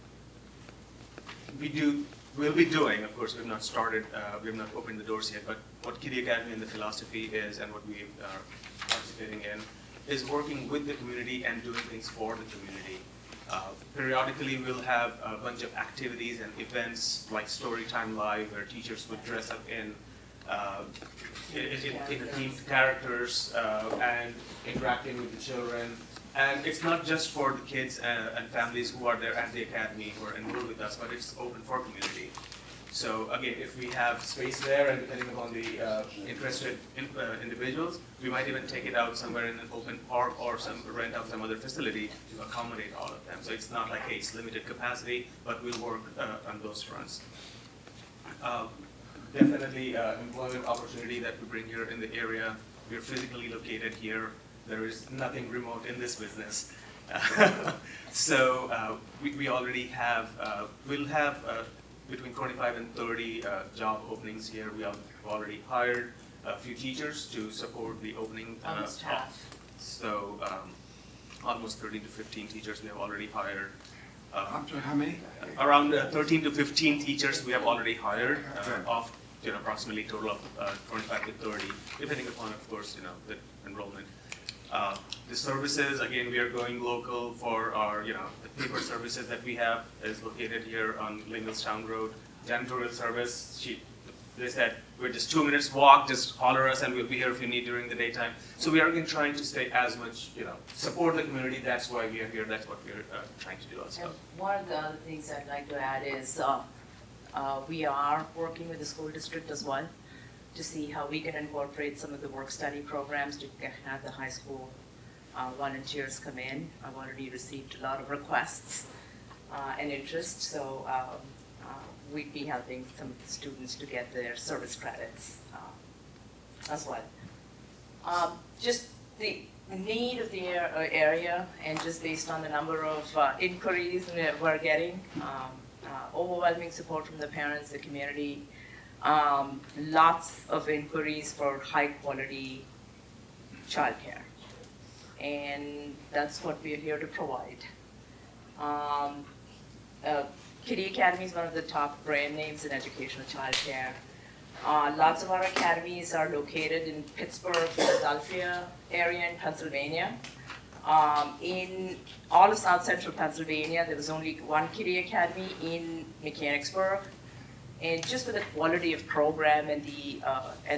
be doing, of course, we've not started, we have not opened the doors yet, but what Kiddie Academy and the philosophy is and what we are participating in is working with the community and doing things for the community. Periodically, we'll have a bunch of activities and events like Storytime Live, where teachers would dress up in themed characters and interacting with the children. And it's not just for the kids and families who are there at the academy who are enrolled with us, but it's open for community. So again, if we have space there, and depending upon the interested individuals, we might even take it out somewhere in an open park or rent out some other facility to accommodate all of them. So it's not like, hey, it's limited capacity, but we'll work on those fronts. Definitely employment opportunity that we bring here in the area. We're physically located here. There is nothing remote in this business. So we already have, we'll have between 25 and 30 job openings here. We have already hired a few teachers to support the opening. Almost half. So almost 13 to 15 teachers we have already hired. I'm sorry, how many? Around 13 to 15 teachers we have already hired, of approximately total of 25 to 30, depending upon, of course, the enrollment. The services, again, we are going local for our, the paper services that we have is located here on Lingelstown Road. Janitorial service, they said, we're just 2 minutes walk, just holler us and we'll be here if you need during the daytime. So we are again trying to stay as much, support the community. That's why we are here. That's what we're trying to do also. And one of the other things I'd like to add is we are working with the school district as well to see how we can incorporate some of the work-study programs to have the high school volunteers come in. I've already received a lot of requests and interest, so we'd be helping some students to get their service credits as well. Just the need of the area, and just based on the number of inquiries we're getting, overwhelming support from the parents, the community, lots of inquiries for high-quality childcare, and that's what we're here to provide. Kiddie Academy is one of the top brand names in educational childcare. Lots of our academies are located in Pittsburgh, Philadelphia area in Pennsylvania. In all of South Central Pennsylvania, there was only one Kiddie Academy in Mechanicsburg. And just with the quality of program and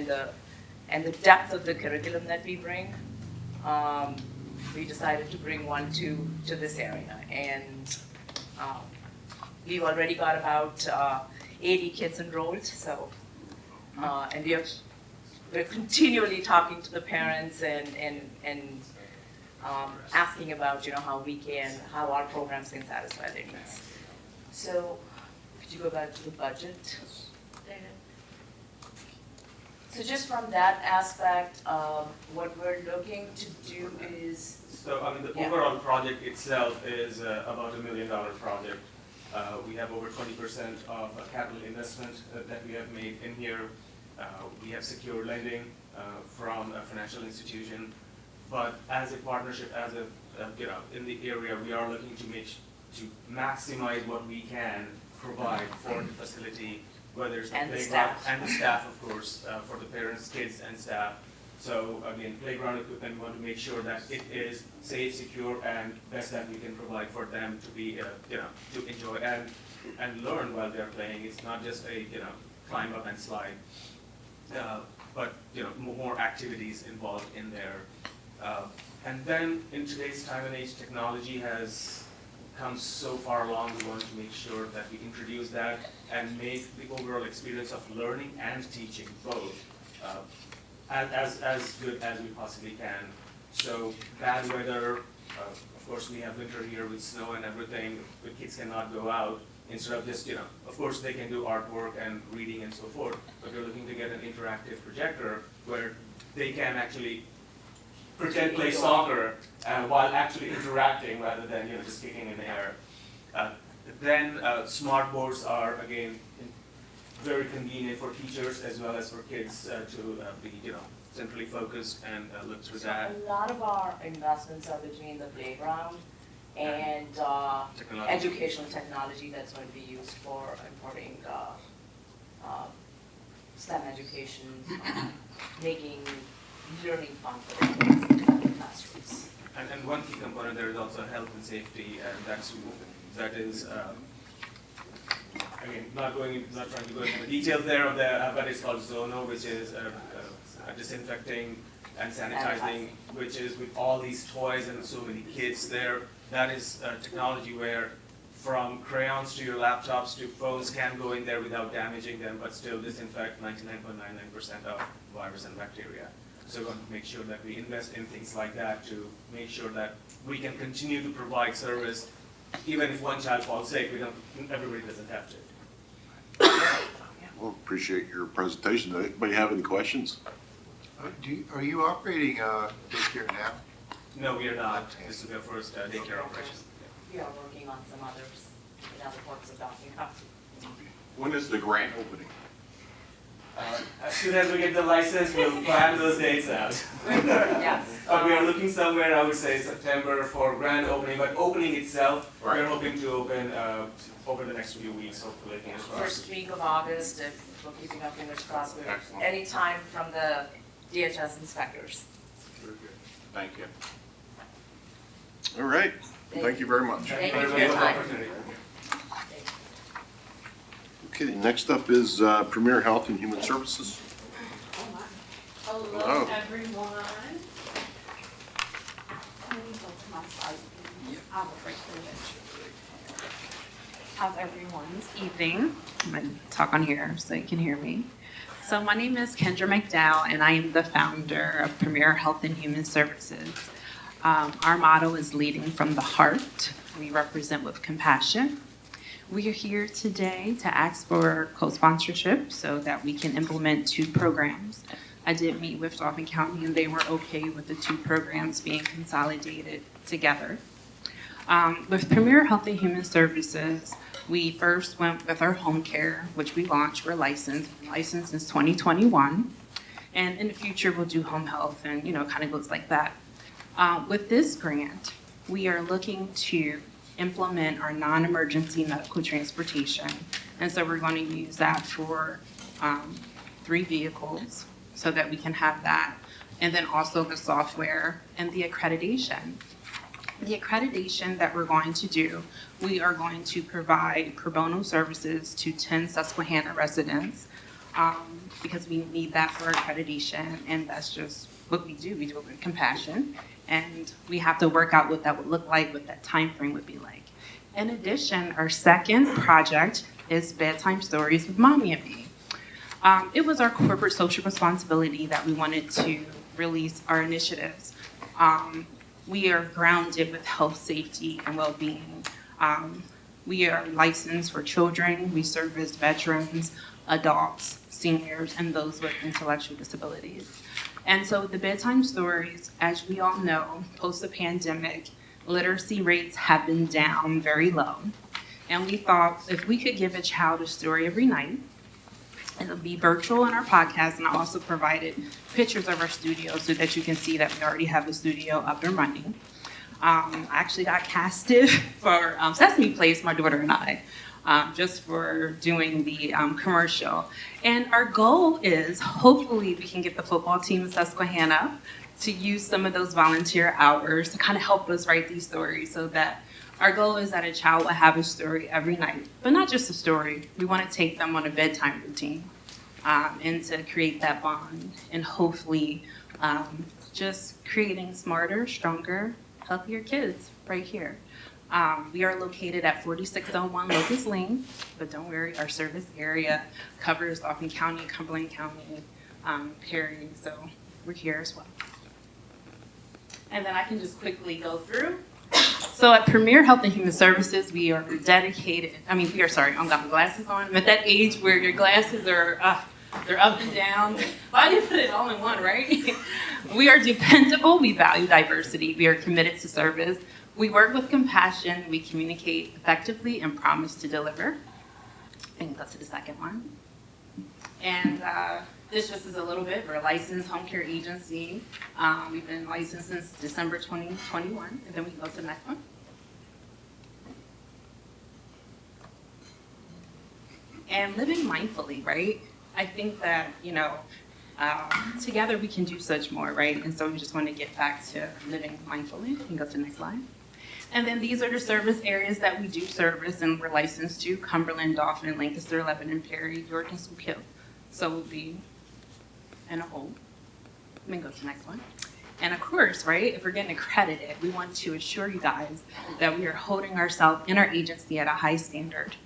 the depth of the curriculum that we bring, we decided to bring one to this area. And we've already got about 80 kids enrolled, so, and we're continually talking to the parents and asking about, how our programs can satisfy their needs. So, could you go back to the budget, David? So just from that aspect, what we're looking to do is... So, the overall project itself is about $1 million project. We have over 20% of capital investment that we have made in here. We have secure lending from a financial institution. But as a partnership, as a, in the area, we are looking to maximize what we can provide for the facility, whether it's the playground and the staff, of course, for the parents, kids, and staff. So again, playground equipment, we want to make sure that it is safe, secure, and best that we can provide for them to be, to enjoy and learn while they're playing. It's not just a, climb up and slide, but more activities involved in there. And then in today's time and age, technology has come so far along. We want to make sure that we introduce that and make the overall experience of learning and teaching both as good as we possibly can. So bad weather, of course we have winter here with snow and everything, the kids cannot go out. Instead of just, of course they can do artwork and reading and so forth, but we're looking to get an interactive projector where they can actually pretend play soccer while actually interacting rather than just kicking in the air. Then smart boards are again very convenient for teachers as well as for kids to be centrally focused and look through that. A lot of our investments are between the playground and educational technology that's going to be used for imparting STEM education, making learning fun for the kids in the classrooms. And one key component there is also health and safety, and that is again not trying to go into the details there of but it's called Zono, which is disinfecting and sanitizing, which is with all these toys and so many kids there. That is technology where from crayons to your laptops to phones can go in there without damaging them, but still disinfect 99.99% of virus and bacteria. So we want to make sure that we invest in things like that to make sure that we can continue to provide service, even if one child falls sick. Everybody doesn't have to. Well, appreciate your presentation. Anybody have any questions? Are you operating daycare now? No, we are not. This will be our first daycare operation. We are working on some others in other parts of Dauphin County. When is the grant opening? As soon as we get the license, we'll plan those dates out. Yes. But we are looking somewhere, I would say September for grand opening, but opening itself, we're hoping to open over the next few weeks, hopefully. fingers crossed. First week of August, if we're keeping our fingers crossed, with Excellent. any time from the DHS inspectors. Thank you. All right, thank you very much. Thank you for your time. Okay, next up is Premier Health and Human Services. Hello, Hello. everyone. Let me go to my side. I'll go right through it. How's everyone's evening? I'm going to talk on here so you can hear me. So my name is Kendra McDowell, and I am the founder of Premier Health and Human Services. Our motto is leading from the heart. We represent with compassion. We are here today to ask for co-sponsorship so that we can implement 2 programs. I did meet with Dauphin County, and they were okay with the 2 programs being consolidated together. With Premier Health and Human Services, we first went with our home care, which we launched. We're licensed since 2021. And in the future, we'll do home health and, it kind of goes like that. With this grant, we are looking to implement our non-emergency medical transportation. And so we're going to use that for 3 vehicles so that we can have that. And then also the software and the accreditation. The accreditation that we're going to do, we are going to provide pro bono services to 10 Susquehanna residents because we need that for accreditation, and that's just what we do. We do it with compassion, and we have to work out what that would look like, what that time frame would be like. In addition, our second project is Bedtime Stories with Mommy and Me. It was our corporate social responsibility that we wanted to release our initiatives. We are grounded with health, safety, and well-being. We are licensed for children. We service veterans, adults, seniors, and those with intellectual disabilities. And so the Bedtime Stories, as we all know, post the pandemic, literacy rates have been down very low. And we thought if we could give a child a story every night, it'll be virtual in our podcast, and I also provided pictures of our studio so that you can see that we already have a studio up and running. I actually got casted for Sesame Place, my daughter and I, just for doing the commercial. And our goal is hopefully we can get the football team of Susquehanna to use some of those volunteer hours to kind of help us write these stories so that our goal is that a child will have a story every night, but not just a story. We want to take them on a bedtime routine and to create that bond and hopefully just creating smarter, stronger, healthier kids right here. We are located at 4601 Locust Lane, but don't worry, our service area covers Dauphin County, Cumberland County, Perry, so we're here as well. And then I can just quickly go through. So at Premier Health and Human Services, we are dedicated, I've got my glasses on. I'm at that age where your glasses are, they're up and down. Why do you put it all in one, right? We are dependable, we value diversity, we are committed to service. We work with compassion, we communicate effectively and promise to deliver. I can go to the second one. And this just is a little bit, we're a licensed home care agency. We've been licensed since December 2021, and then we go to the next one. And living mindfully, right? I think that, together we can do such more, right? And so we just want to get back to living mindfully. You can go to the next slide. And then these are the service areas that we do service, and we're licensed to: Cumberland, Dauphin, Lancaster, Lebanon, Perry, York, and Schuylkill. So we'll be in a whole. Let me go to the next one. And of course, right, if we're getting accredited, we want to assure you guys that we are holding ourselves in our agency at a high standard.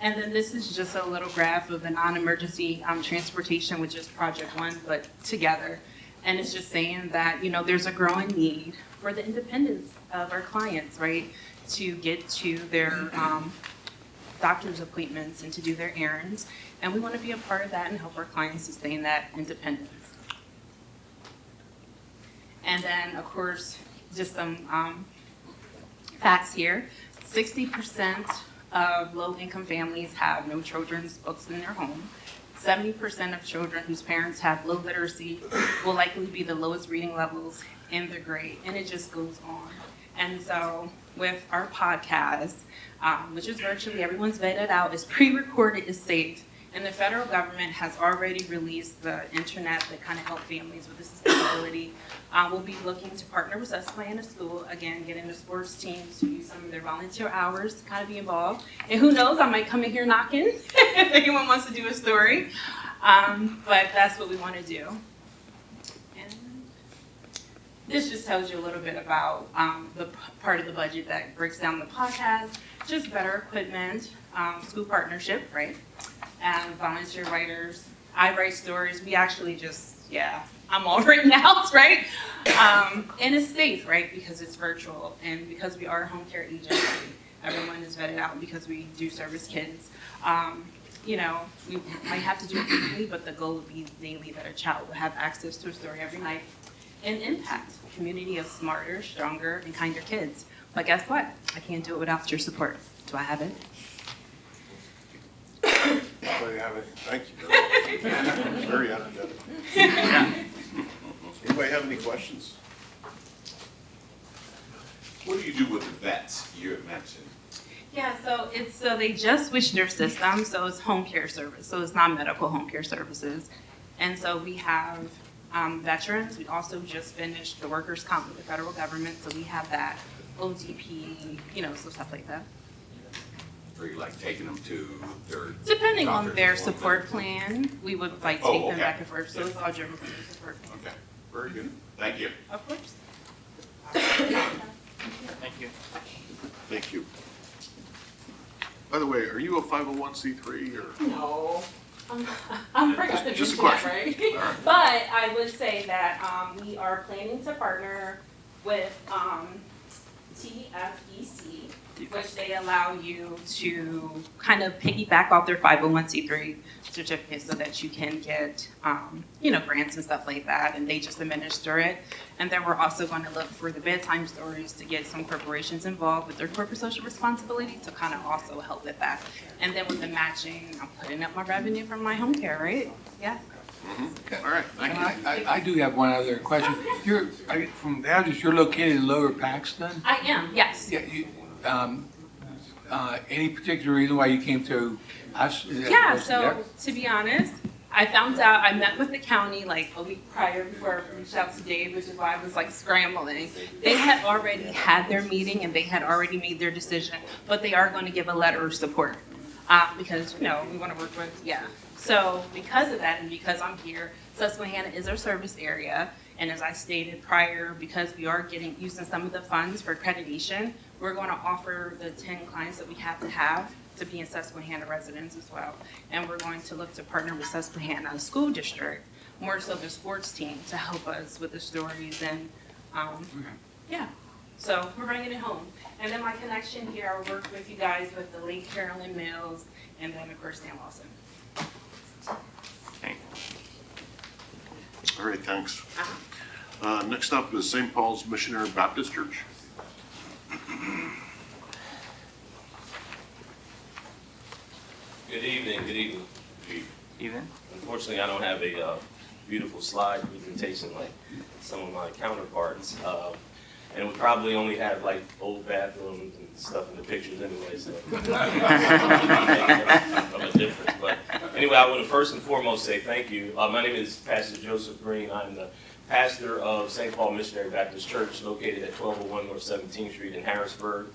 And then this is just a little graph of the non-emergency transportation, which is Project 1, but together. And it's just saying that, there's a growing need for the independence of our clients, right, to get to their doctor's appointments and to do their errands. And we want to be a part of that and help our clients sustain that independence. And then, of course, just some facts here. 60% of low-income families have no children's books in their home. 70% of children whose parents have low literacy will likely be the lowest reading levels in the grade, and it just goes on. And so with our podcast, which is virtually everyone's vetted out, is pre-recorded, is safe, and the federal government has already released the internet that kind of help families with this sustainability. We'll be looking to partner with Susquehanna School, again, getting the sports teams to use some of their volunteer hours to kind of be involved. And who knows, I might come in here knocking if anyone wants to do a story. But that's what we want to do. And this just tells you a little bit about the part of the budget that breaks down the podcast, just better equipment, school partnership, right? And volunteer writers. I write stories. We actually just, I'm all written out, right? And it's safe, right? Because it's virtual and because we are a home care agency, everyone is vetted out because we do service kids. You know, we might have to do it weekly, but the goal would be daily that a child will have access to a story every night and impact a community of smarter, stronger, and kinder kids. But guess what? I can't do it without your support. Do I have it? Thank you. Very energetic. Anybody have any questions? What do you do with the vets you had mentioned? Yeah, so they just switched their system, so it's home care service, so it's not medical home care services. And so we have veterans. We also just finished the workers' comp with the federal government, so we have that ODP, you know, so stuff like that. Are you like taking them to their Depending on doctor's their appointment? support plan, we would like take them back and forth, so it's all driven from the support plan. Okay, very good. Thank you. Of course. Thank you. Thank you. By the way, are you a 501c3 or? No. I'm forgot to Just a mention that, question. right? All right. But I would say that we are planning to partner with TFEC, which they allow you to kind of piggyback off their 501c3 certificate so that you can get, you know, grants and stuff like that, and they just administer it. And then we're also going to look for the bedtime stories to get some corporations involved with their corporate social responsibility to kind of also help with that. And then with the matching, I'm putting up my revenue from my home care, right? Yeah. All right, thank you. I do have one other question. From the address, you're located in Lower Paxton? I am, yes. Yeah, any particular reason why you came to us? Yeah, so to be honest, I found out, I met with the county like a week prior before I reached out to Dave, which is why I was like scrambling. They had already had their meeting and they had already made their decision, but they are going to give a letter of support because, you know, we want to work with, So because of that and because I'm here, Susquehanna is our service area. And as I stated prior, because we are using some of the funds for accreditation, we're going to offer the 10 clients that we have to be in Susquehanna residents as well. And we're going to look to partner with Susquehanna School District, more so the sports team, to help us with the stories and, So we're bringing it home. And then my connection here, I work with you guys with the late Carolyn Mills, and then of course, Dan Lawson. All right, thanks. Next up is St. Paul's Missionary Baptist Church. Good evening, good evening. Evening. Unfortunately, I don't have a beautiful slide presentation like some of my counterparts. And we probably only have like old bathrooms and stuff in the pictures anyway, so of a difference. But anyway, I want to first and foremost say thank you. My name is Pastor Joseph Green. I'm the pastor of St. Paul Missionary Baptist Church located at 1201 North 17th Street in Harrisburg.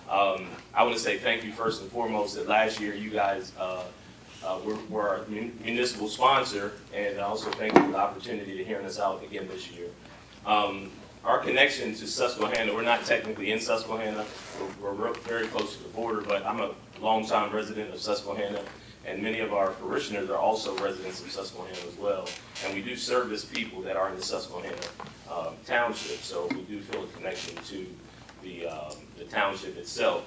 I want to say thank you first and foremost that last year you guys were our municipal sponsor, and also thank you for the opportunity to hearing us out again this year. Our connection to Susquehanna, we're not technically in Susquehanna, we're very close to the border, but I'm a longtime resident of Susquehanna, and many of our parishioners are also residents of Susquehanna as well. And we do service people that are in the Susquehanna Township, so we do feel a connection to the township itself.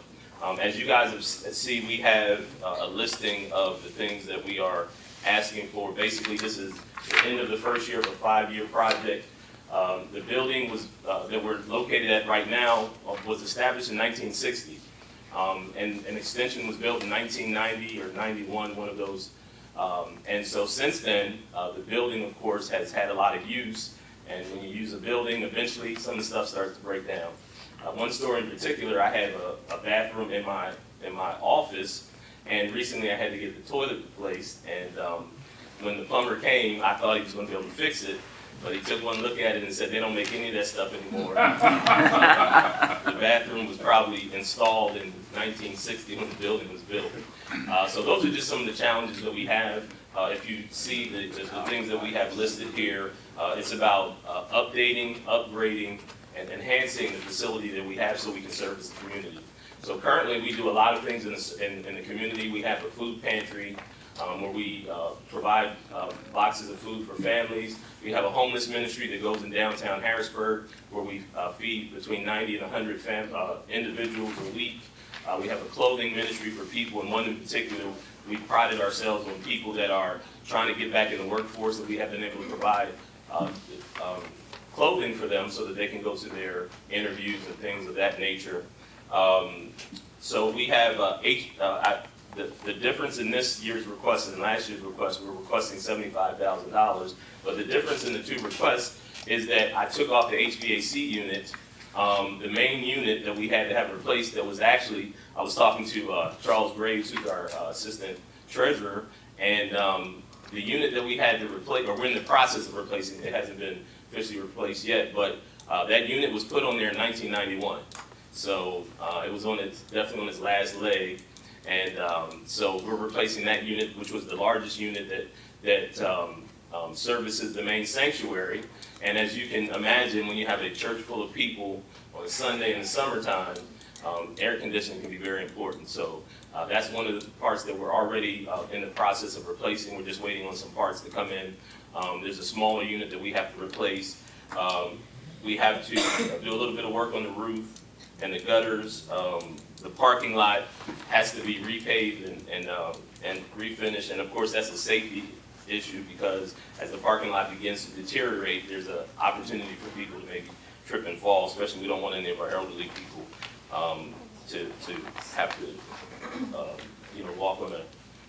As you guys have see, we have a listing of the things that we are asking for. Basically, this is the end of the first year of a 5-year project. The building was that we're located at right now was established in 1960. And an extension was built in 1990 or 91, one of those. And so since then, the building, of course, has had a lot of use. And when you use a building, eventually some of the stuff starts to break down. One story in particular, I had a bathroom in my office, and recently I had to get the toilet replaced. And when the plumber came, I thought he was going to be able to fix it, but he took one look at it and said, they don't make any of that stuff anymore. The bathroom was probably installed in 1960 when the building was built. So those are just some of the challenges that we have. If you see the things that we have listed here, it's about updating, upgrading, and enhancing the facility that we have so we can service the community. So currently we do a lot of things in the community. We have a food pantry where we provide boxes of food for families. We have a homeless ministry that goes in downtown Harrisburg where we feed between 90 and 100 individuals a week. We have a clothing ministry for people, and one in particular, we prided ourselves on people that are trying to get back in the workforce, that we have been able to provide clothing for them so that they can go to their interviews and things of that nature. So we have the difference in this year's request and last year's request, we were requesting $75,000, but the difference in the two requests is that I took off the HVAC unit. The main unit that we had to have replaced that was actually, I was talking to Charles Graves, who's our assistant treasurer, and the unit that we had to replace, or we're in the process of replacing, it hasn't been officially replaced yet, but that unit was put on there in 1991. So it was definitely on its last leg. And so we're replacing that unit, which was the largest unit that services the main sanctuary. And as you can imagine, when you have a church full of people on a Sunday in the summertime, air conditioning can be very important. So that's one of the parts that we're already in the process of replacing. We're just waiting on some parts to come in. There's a smaller unit that we have to replace. We have to do a little bit of work on the roof and the gutters. The parking lot has to be repaved and refinished. And of course, that's a safety issue because as the parking lot begins to deteriorate, there's an opportunity for people to maybe trip and fall, especially we don't want any of our elderly people to have to walk on a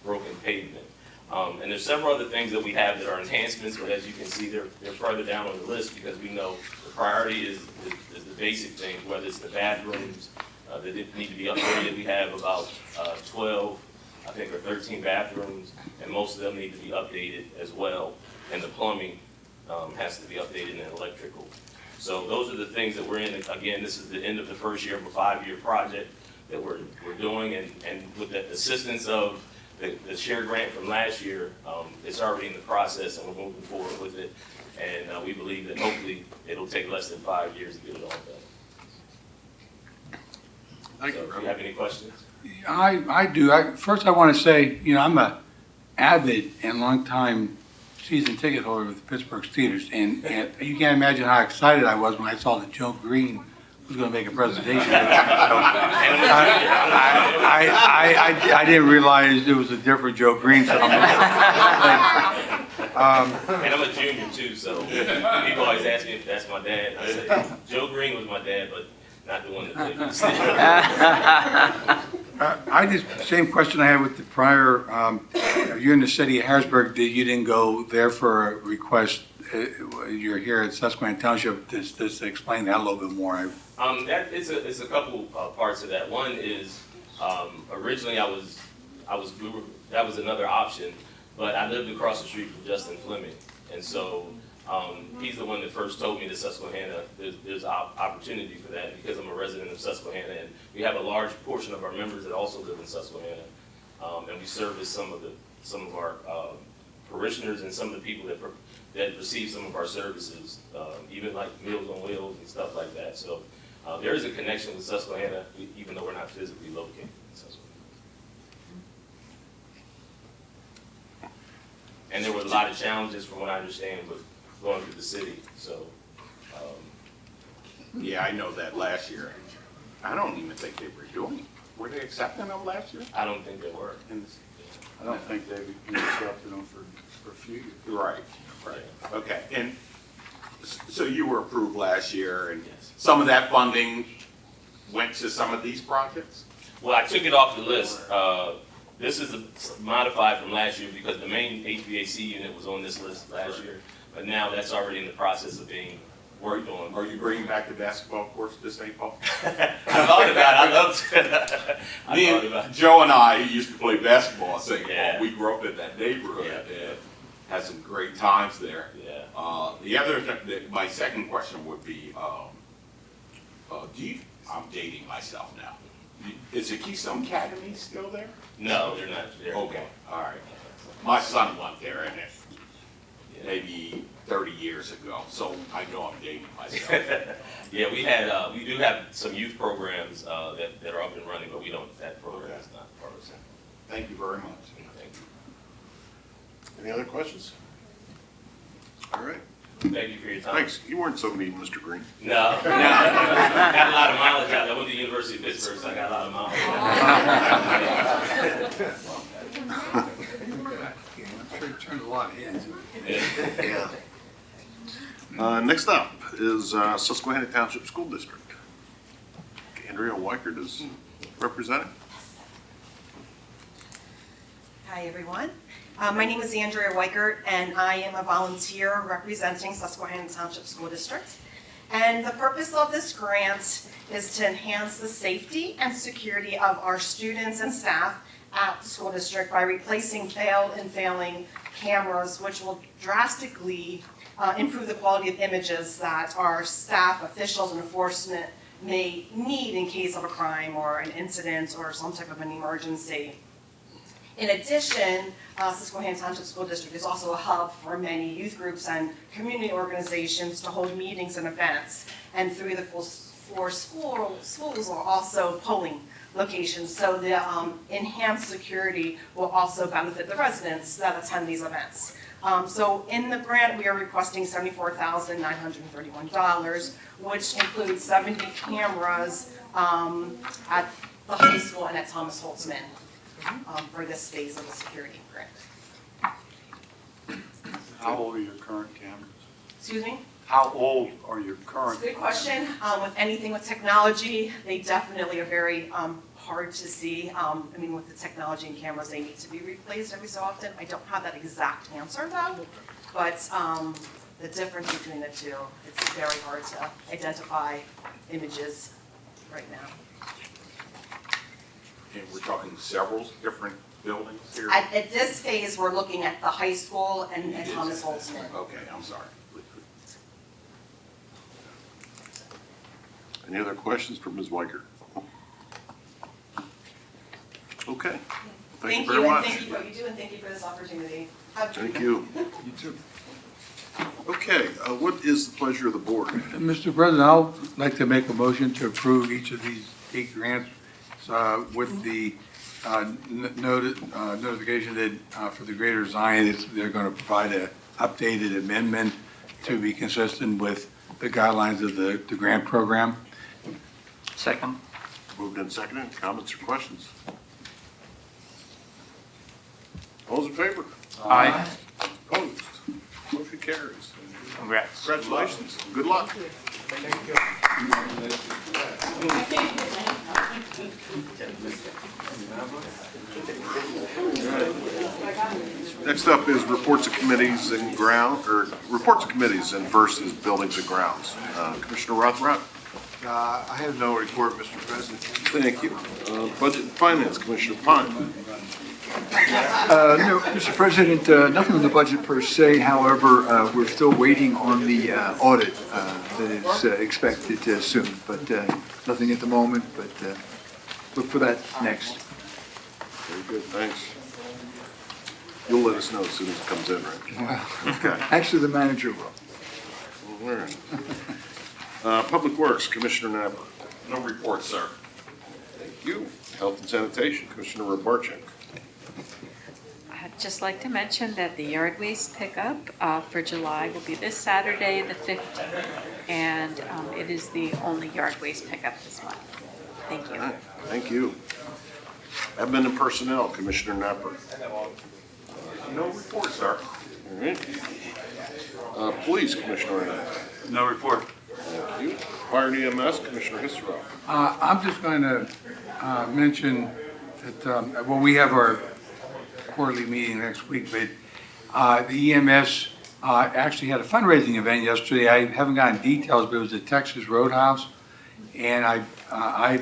broken pavement. And there's several other things that we have that are enhancements, but as you can see, they're further down on the list because we know the priority is the basic things, whether it's the bathrooms that need to be upgraded. We have about 12, I think, or 13 bathrooms, and most of them need to be updated as well. And the plumbing has to be updated and electrical. So those are the things that we're in. Again, this is the end of the first year of a 5-year project that we're doing, and with the assistance of the share grant from last year, it's already in the process, and we're moving forward with it. And we believe that hopefully it'll take less than 5 years to get it all done. Thank you, If you have any questions? I do. First, I want to say, I'm a avid and longtime season ticket holder with the Pittsburgh Steelers, and you can't imagine how excited I was when I saw that Joe Green was going to make a presentation. I didn't realize it was a different Joe Green. So and I'm a junior too, so people always ask me if that's my dad. I say Joe Green was my dad, but not the one that played for the Steelers. Same question I had with the prior. You're in the city of Harrisburg. You didn't go there for a request. You're here at Susquehanna Township. Just explain that a little bit more. It's a couple parts of that. One is originally that was another option, but I lived across the street from Justin Fleming, and so he's the one that first told me that Susquehanna there's opportunity for that because I'm a resident of Susquehanna, and we have a large portion of our members that also live in Susquehanna, and we service some of our parishioners and some of the people that receive some of our services, even like Meals on Wheels and stuff like that. So there is a connection with Susquehanna, even though we're not physically located in Susquehanna. And there were a lot of challenges, from what I understand, with going through the city. So yeah, I know that last year. I don't even think they were doing it. Were they accepting them last year? I don't think they were. I don't think they've accepted them for a few years. Right. Okay. And so you were approved last year, and yes. Some of that funding went to some of these projects? Well, I took it off the list. This is modified from last year because the main HVAC unit was on this list last year, but now that's already in the process of being worked on. Are you bringing back the basketball courts this April? I thought about it. I loved it. Joe and I used to play basketball at St. Paul. Yeah. We grew up in that neighborhood and had some great times there. Yeah. The other, my second question would be, I'm dating myself now. Is the Keystone Academy still there? No, they're not there. Okay, all right. My son went there and maybe 30 years ago, so I know I'm dating myself. Yeah, we do have some youth programs that are up and running, but that program is not part of it. Thank you very much. Thank you. Any other questions? All right. Thank you for your time. Thanks. You weren't so mean, Mr. Green. No. I got a lot of mileage out there. I went to the University of Pittsburgh, so I got a lot of mileage. I'm sure you turned a lot of heads. Yeah. Next up is Susquehanna Township School District. Andrea Weichert is representing. Hi, everyone. My name is Andrea Weichert, and I am a volunteer representing Susquehanna Township School District. And the purpose of this grant is to enhance the safety and security of our students and staff at the school district by replacing failed and failing cameras, which will drastically improve the quality of images that our staff, officials, and enforcement may need in case of a crime or an incident or some type of an emergency. In addition, Susquehanna Township School District is also a hub for many youth groups and community organizations to hold meetings and events. And through the four schools are also polling locations. So the enhanced security will also benefit the residents that attend these events. So in the grant, we are requesting $74,931, which includes 70 cameras at the high school and at Thomas Holtzman. For this phase of the security grant. How old are your current cameras? Excuse me? How old are your current? Good question. With anything with technology, they definitely are very hard to see. I mean, with the technology and cameras, they need to be replaced every so often. I don't have that exact answer though, but the difference between the two, it's very hard to identify images right now. And we're talking several different buildings here? At this phase, we're looking at the high school and Thomas Holtzman. Okay, I'm sorry. Any other questions for Ms. Weichert? Okay. Thank you very much. Thank you for what you do, and thank you for this opportunity. Thank you. You too. Okay, what is the pleasure of the board? Mr. President, I'll like to make a motion to approve each of these 8 grants with the notification that for the Greater Zion, they're going to provide an updated amendment to be consistent with the guidelines of the grant program. Second. Moved and seconded. Comments or questions? All those in favor? Aye. Opposed? Motion carries. Congrats. Congratulations. Good luck. Next up is reports of committees and reports of committees and versus buildings and grounds. Commissioner Rothrock. I have no report, Mr. President. Thank you. Budget and Finance, Commissioner Pine. No, Mr. President, nothing on the budget per se. However, we're still waiting on the audit that is expected soon, but nothing at the moment, but look for that next. Very good, thanks. You'll let us know as soon as it comes in, right? Well, Okay. actually, the manager will. All right. Public Works, Commissioner Napper. No report, sir. Thank you. Health and Sanitation, Commissioner Rabarczyk. I'd just like to mention that the yard waste pickup for July will be this Saturday, the 15th, and it is the only yard waste pickup this month. Thank you. All right. Thank you. Admin and Personnel, Commissioner Napper. No report, sir. All right. Police, Commissioner Napper. No report. Thank you. Fire and EMS, Commissioner Hisserow. I'm just going to mention that, well, we have our quarterly meeting next week, but the EMS actually had a fundraising event yesterday. I haven't gotten details, but it was at Texas Roadhouse. And I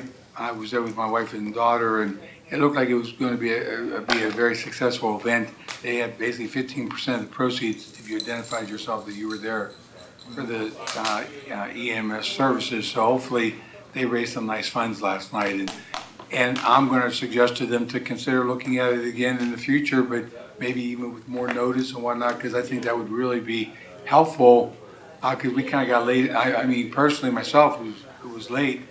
was there with my wife and daughter, and it looked like it was going to be a very successful event. They had basically 15% of the proceeds, if you identified yourself that you were there, for the EMS services. So hopefully they raised some nice funds last night. And I'm going to suggest to them to consider looking at it again in the future, but maybe even with more notice and whatnot, because I think that would really be helpful, because we kind of got late. I mean, personally, myself, it was late.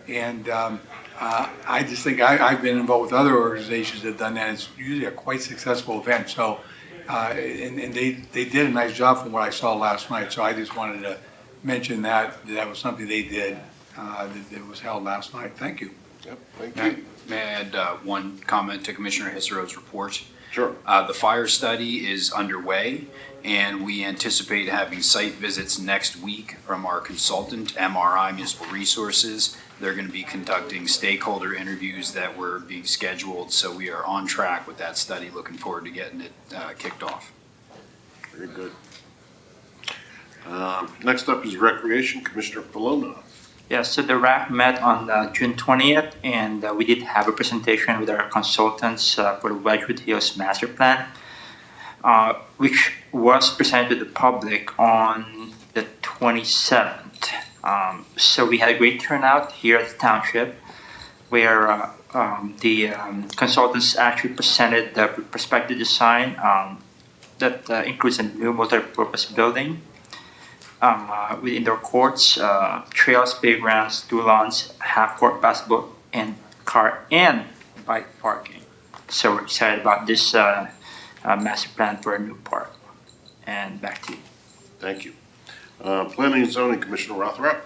And I just think I've been involved with other organizations that have done that. It's usually a quite successful event. So, and they did a nice job from what I saw last night. So I just wanted to mention that was something they did that was held last night. Thank you. Yep, thank you. May I add one comment to Commissioner Hissero's report? Sure. The fire study is underway, and we anticipate having site visits next week from our consultant, MRI Municipal Resources. They're going to be conducting stakeholder interviews that were being scheduled, so we are on track with that study. Looking forward to getting it kicked off. Very good. Next up is Recreation, Commissioner Polona. Yes, so the RAC met on June 20th, and we did have a presentation with our consultants for the Wedgwood Hills Master Plan, which was presented to the public on the 27th. So we had a great turnout here at the township, where the consultants actually presented the prospective design that includes a new multi-purpose building with indoor courts, trails, playgrounds, 2 lawns, half-court basketball, and car and bike parking. So we're excited about this master plan for a new park. And back to you. Thank you. Planning and Zoning, Commissioner Rothrock.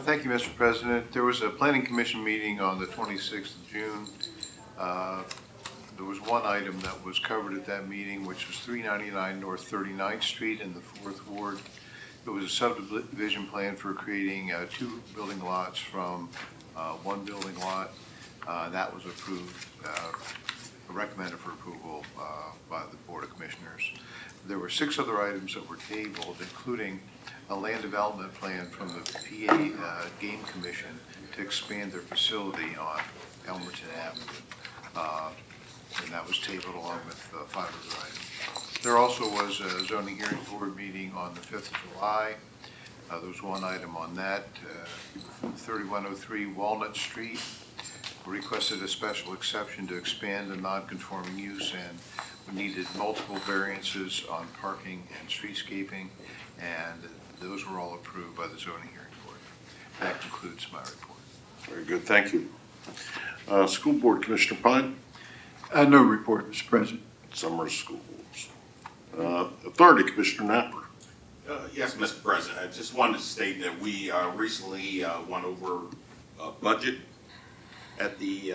Thank you, Mr. President. There was a Planning Commission meeting on the 26th of June. There was one item that was covered at that meeting, which was 399 North 39th Street in the 4th Ward. It was a subdivision plan for creating 2 building lots from 1 building lot. That was approved, recommended for approval by the Board of Commissioners. There were 6 other items that were tabled, including a land development plan from the PA Game Commission to expand their facility on Elmerton Avenue. And that was tabled along with 5 other items. There also was a zoning hearing board meeting on the 5th of July. There was one item on that, 3103 Walnut Street. Requested a special exception to expand the non-conforming use, and we needed multiple variances on parking and streetscaping, and those were all approved by the zoning hearing board. That concludes my report. Very good, thank you. School Board, Commissioner Pine. No report, Mr. President. Summer schools. Authority, Commissioner Napper. Yes, Mr. President, I just wanted to state that we recently went over budget at the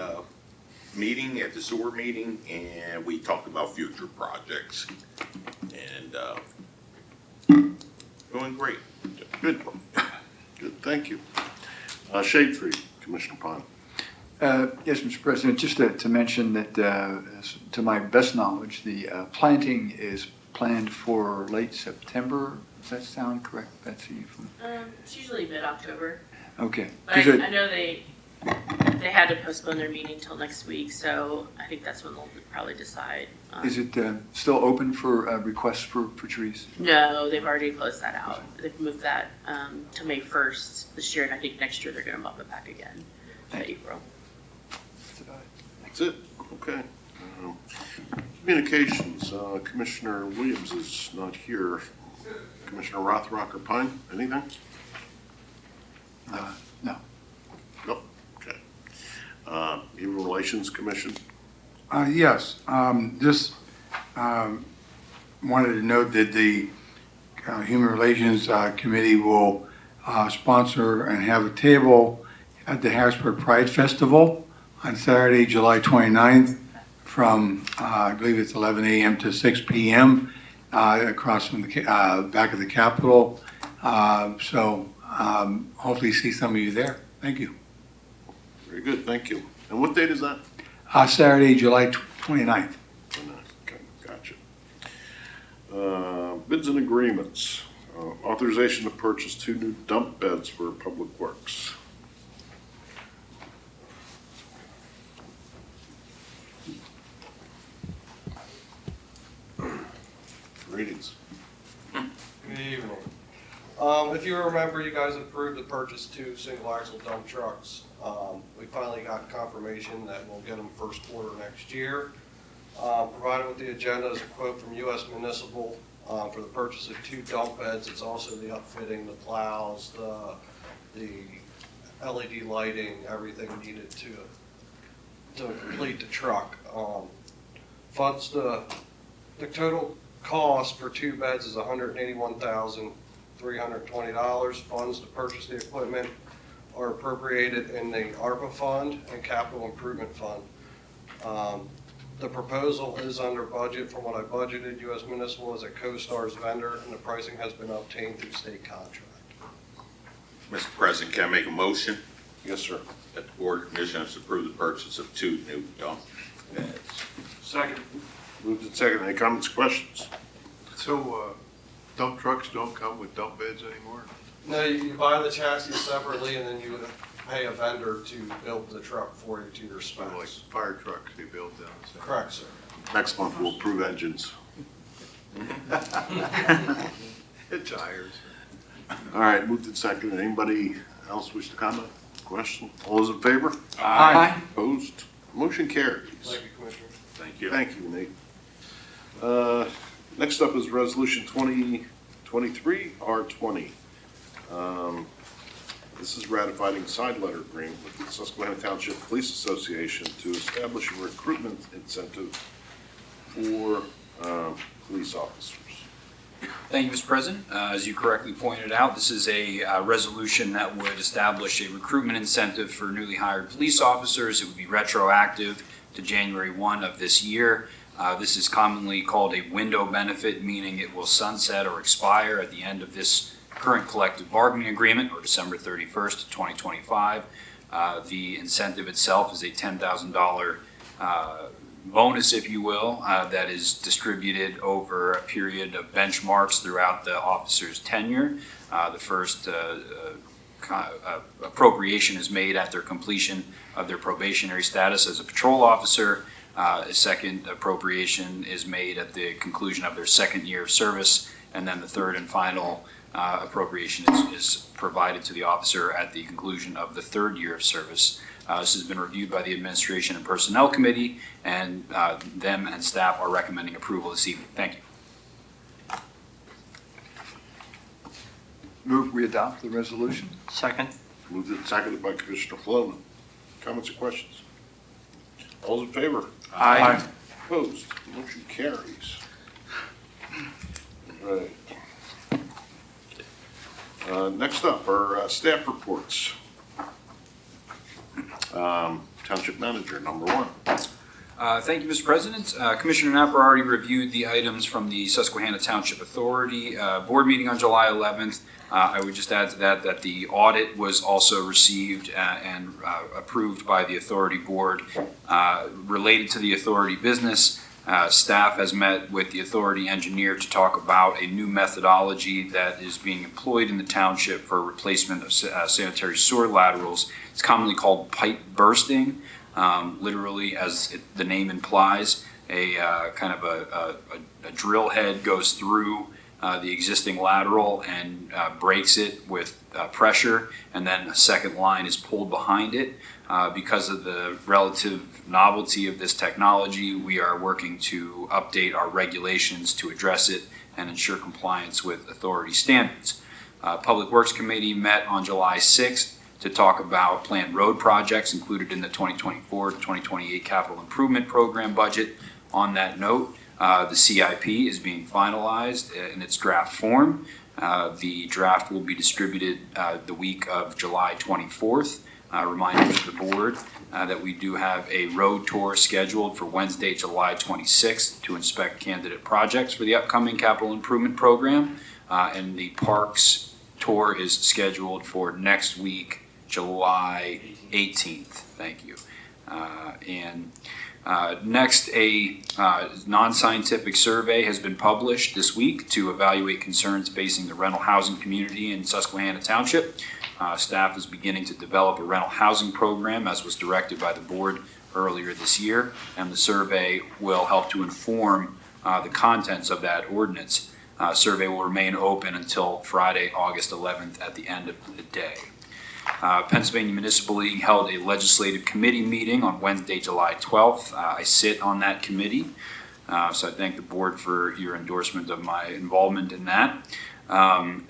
meeting, at the sewer meeting, and we talked about future projects. And going great. Good. Good, thank you. Shade Tree, Commissioner Pine. Yes, Mr. President, just to mention that, to my best knowledge, the planting is planned for late September. Does that sound correct, Betsy? It's usually mid-October. Okay. But I know they had to postpone their meeting till next week, so I think that's when they'll probably decide. Is it still open for requests for trees? No, they've already closed that out. They've moved that to May 1st this year, and I think next year they're going to bump it back again to April. That's it, okay. Communications, Commissioner Williams is not here. Commissioner Rothrock or Pine, anything? No. Nope, okay. Human Relations Commission? Yes, just wanted to note that the Human Relations Committee will sponsor and have a table at the Harrisburg Pride Festival on Saturday, July 29th from, I believe it's 11 a.m. to 6 p.m. Across from the back of the Capitol. So hopefully see some of you there. Thank you. Very good, thank you. And what date is that? Saturday, July 29th. Okay, gotcha. Bids and agreements. Authorization to purchase 2 new dump beds for Public Works. Greetings. Good evening. If you remember, you guys approved the purchase 2 single axle dump trucks. We finally got confirmation that we'll get them first quarter next year. Provided with the agenda is a quote from U.S. Municipal for the purchase of 2 dump beds. It's also the upfitting, the plows, the LED lighting, everything needed to complete the truck. Funds the total cost for 2 beds is $181,320. Funds to purchase the equipment are appropriated in the ARPA fund and capital improvement fund. The proposal is under budget from what I budgeted. U.S. Municipal is a CoStar's vendor, and the pricing has been obtained through state contract. Mr. President, can I make a motion? Yes, sir. That the Board of Commissioners approve the purchase of 2 new dump beds. Second. Moved and second. Any comments, questions? So, dump trucks don't come with dump beds anymore? No, you buy the chassis separately, and then you pay a vendor to build the truck for you to your specs. Like fire trucks, they build them the same. Correct, sir. Next month, we'll approve engines. Tires. All right, moved and second. Anybody else wish to comment? Question? All those in favor? Aye. Opposed? Motion carries. Thank you, Commissioner. Thank you. Thank you, Nate. Next up is Resolution 2023-R20. This is ratifying a side letter agreement with the Susquehanna Township Police Association to establish a recruitment incentive for police officers. Thank you, Mr. President. As you correctly pointed out, this is a resolution that would establish a recruitment incentive for newly hired police officers. It would be retroactive to January 1 of this year. This is commonly called a window benefit, meaning it will sunset or expire at the end of this current collective bargaining agreement, or December 31st, 2025. The incentive itself is a $10,000 bonus, if you will, that is distributed over a period of benchmarks throughout the officer's tenure. The first appropriation is made at their completion of their probationary status as a patrol officer. A second appropriation is made at the conclusion of their second year of service, and then the third and final appropriation is provided to the officer at the conclusion of the third year of service. This has been reviewed by the Administration and Personnel Committee, and them and staff are recommending approval this evening. Thank you. Move we adopt the resolution. Second. Moved and seconded by Commissioner Floman. Comments or questions? All those in favor? Aye. Opposed? Motion carries. All right. Next up are staff reports. Township Manager, number 1. Thank you, Mr. President. Commissioner Napper already reviewed the items from the Susquehanna Township Authority board meeting on July 11th. I would just add to that the audit was also received and approved by the authority board. Related to the authority business, staff has met with the authority engineer to talk about a new methodology that is being employed in the township for replacement of sanitary sewer laterals. It's commonly called pipe bursting. Literally, as the name implies, a kind of a drill head goes through the existing lateral and breaks it with pressure, and then a second line is pulled behind it. Because of the relative novelty of this technology, we are working to update our regulations to address it and ensure compliance with authority standards. Public Works Committee met on July 6th to talk about planned road projects included in the 2024 to 2028 Capital Improvement Program budget. On that note, the CIP is being finalized in its draft form. The draft will be distributed the week of July 24th. Reminder to the board that we do have a road tour scheduled for Wednesday, July 26th to inspect candidate projects for the upcoming capital improvement program. And the parks tour is scheduled for next week, July 18th. Thank you. Next, a non-scientific survey has been published this week to evaluate concerns facing the rental housing community in Susquehanna Township. Staff is beginning to develop a rental housing program as was directed by the board earlier this year, and the survey will help to inform the contents of that ordinance. Survey will remain open until Friday, August 11th at the end of the day. Pennsylvania Municipal League held a legislative committee meeting on Wednesday, July 12th. I sit on that committee, so I thank the board for your endorsement of my involvement in that.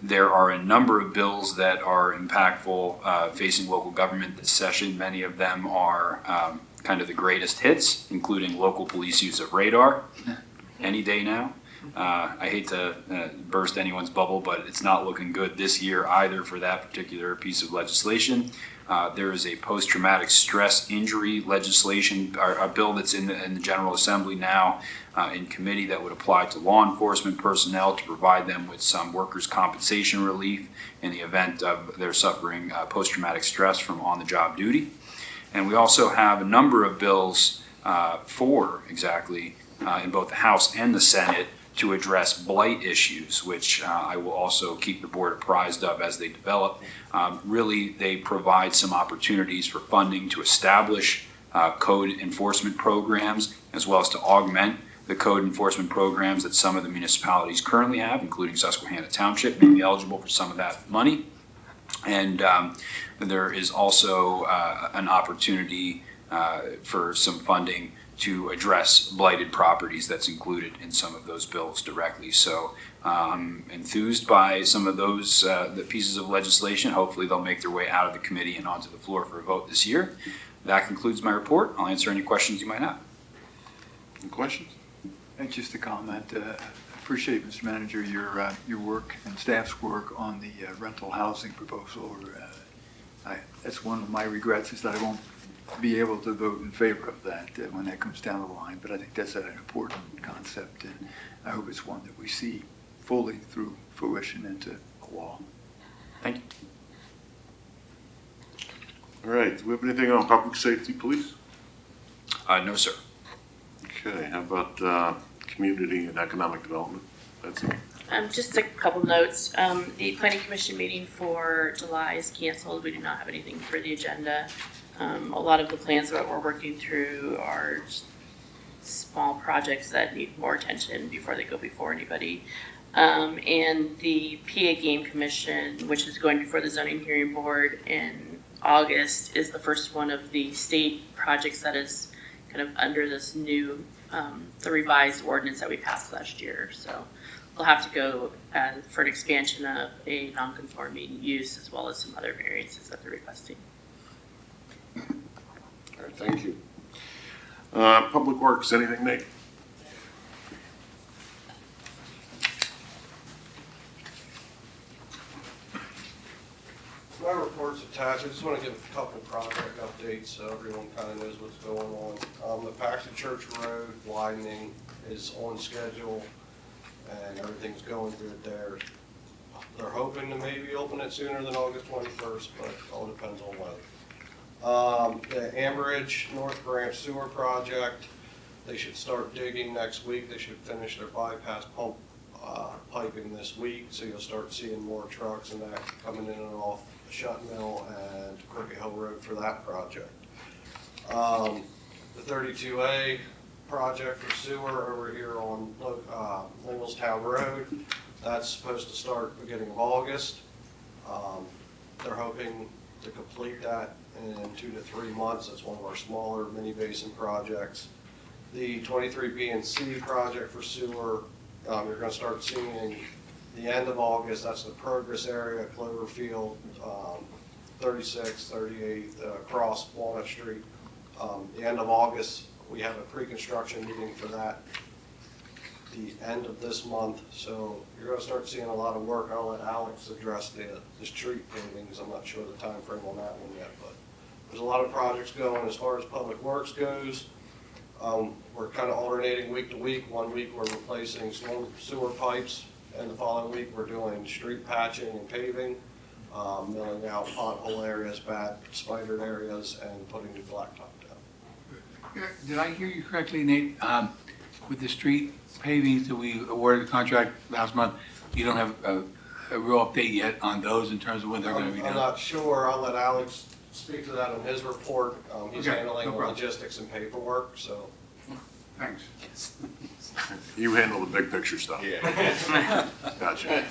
There are a number of bills that are impactful facing local government this session. Many of them are kind of the greatest hits, including local police use of radar any day now. I hate to burst anyone's bubble, but it's not looking good this year either for that particular piece of legislation. There is a post-traumatic stress injury legislation, or a bill that's in the General Assembly now in committee that would apply to law enforcement personnel to provide them with some workers' compensation relief in the event of their suffering post-traumatic stress from on-the-job duty. And we also have a number of bills in both the House and the Senate to address blight issues, which I will also keep the board apprised of as they develop. Really, they provide some opportunities for funding to establish code enforcement programs, as well as to augment the code enforcement programs that some of the municipalities currently have, including Susquehanna Township, may be eligible for some of that money. And there is also an opportunity for some funding to address blighted properties that's included in some of those bills directly. So I'm enthused by some of those the pieces of legislation. Hopefully they'll make their way out of the committee and onto the floor for a vote this year. That concludes my report. I'll answer any questions you might have. Any questions? And just a comment, appreciate, Mr. Manager, your work and staff's work on the rental housing proposal. That's one of my regrets is that I won't be able to vote in favor of that when that comes down the line. But I think that's an important concept, and I hope it's one that we see fully through fruition into law. Thank you. All right, do we have anything on public safety, police? No, sir. Okay, how about community and economic development? That's it. Just a couple notes. The planning commission meeting for July is canceled. We do not have anything for the agenda. A lot of the plans that we're working through are small projects that need more attention before they go before anybody. And the PA Game Commission, which is going before the zoning hearing board in August, is the first one of the state projects that is kind of under this new, the revised ordinance that we passed last year. So they'll have to go for an expansion of a non-conforming use as well as some other variances that they're requesting. All right, thank you. Public Works, anything, Nate? My report's attached. I just want to give a couple project updates so everyone kind of knows what's going on. The Paxton Church Road widening is on schedule and everything's going good there. They're hoping to maybe open it sooner than August 21st, but it all depends on weather. The Ambridge North Branch Sewer Project, they should start digging next week. They should finish their bypass pump piping this week, so you'll start seeing more trucks and that coming in and off Shut Mill and Crooked Hill Road for that project. The 32A project for sewer over here on Lingelstown Road, that's supposed to start beginning of August. They're hoping to complete that in 2 to 3 months. That's one of our smaller mini basin projects. The 23B and C project for sewer, you're going to start seeing the end of August. That's the Progress area, Cloverfield, 36th, 38th, across Walnut Street. The end of August, we have a pre-construction meeting for that the end of this month. So you're going to start seeing a lot of work. I'll let Alex address the street pavings. I'm not sure the time frame on that one yet, but there's a lot of projects going. As far as Public Works goes, we're kind of alternating week to week. 1 week we're replacing storm sewer pipes, and the following week we're doing street patching and paving, milling out pothole areas, bad spidered areas, and putting new blacktop down. Did I hear you correctly, Nate? With the street pavings that we awarded the contract last month, you don't have a real update yet on those in terms of when they're gonna be I'm done? not sure. I'll let Alex speak to that in his report. He's Okay, handling no problem. logistics and paperwork, so. Thanks. You handle the big picture stuff. Yeah. Gotcha.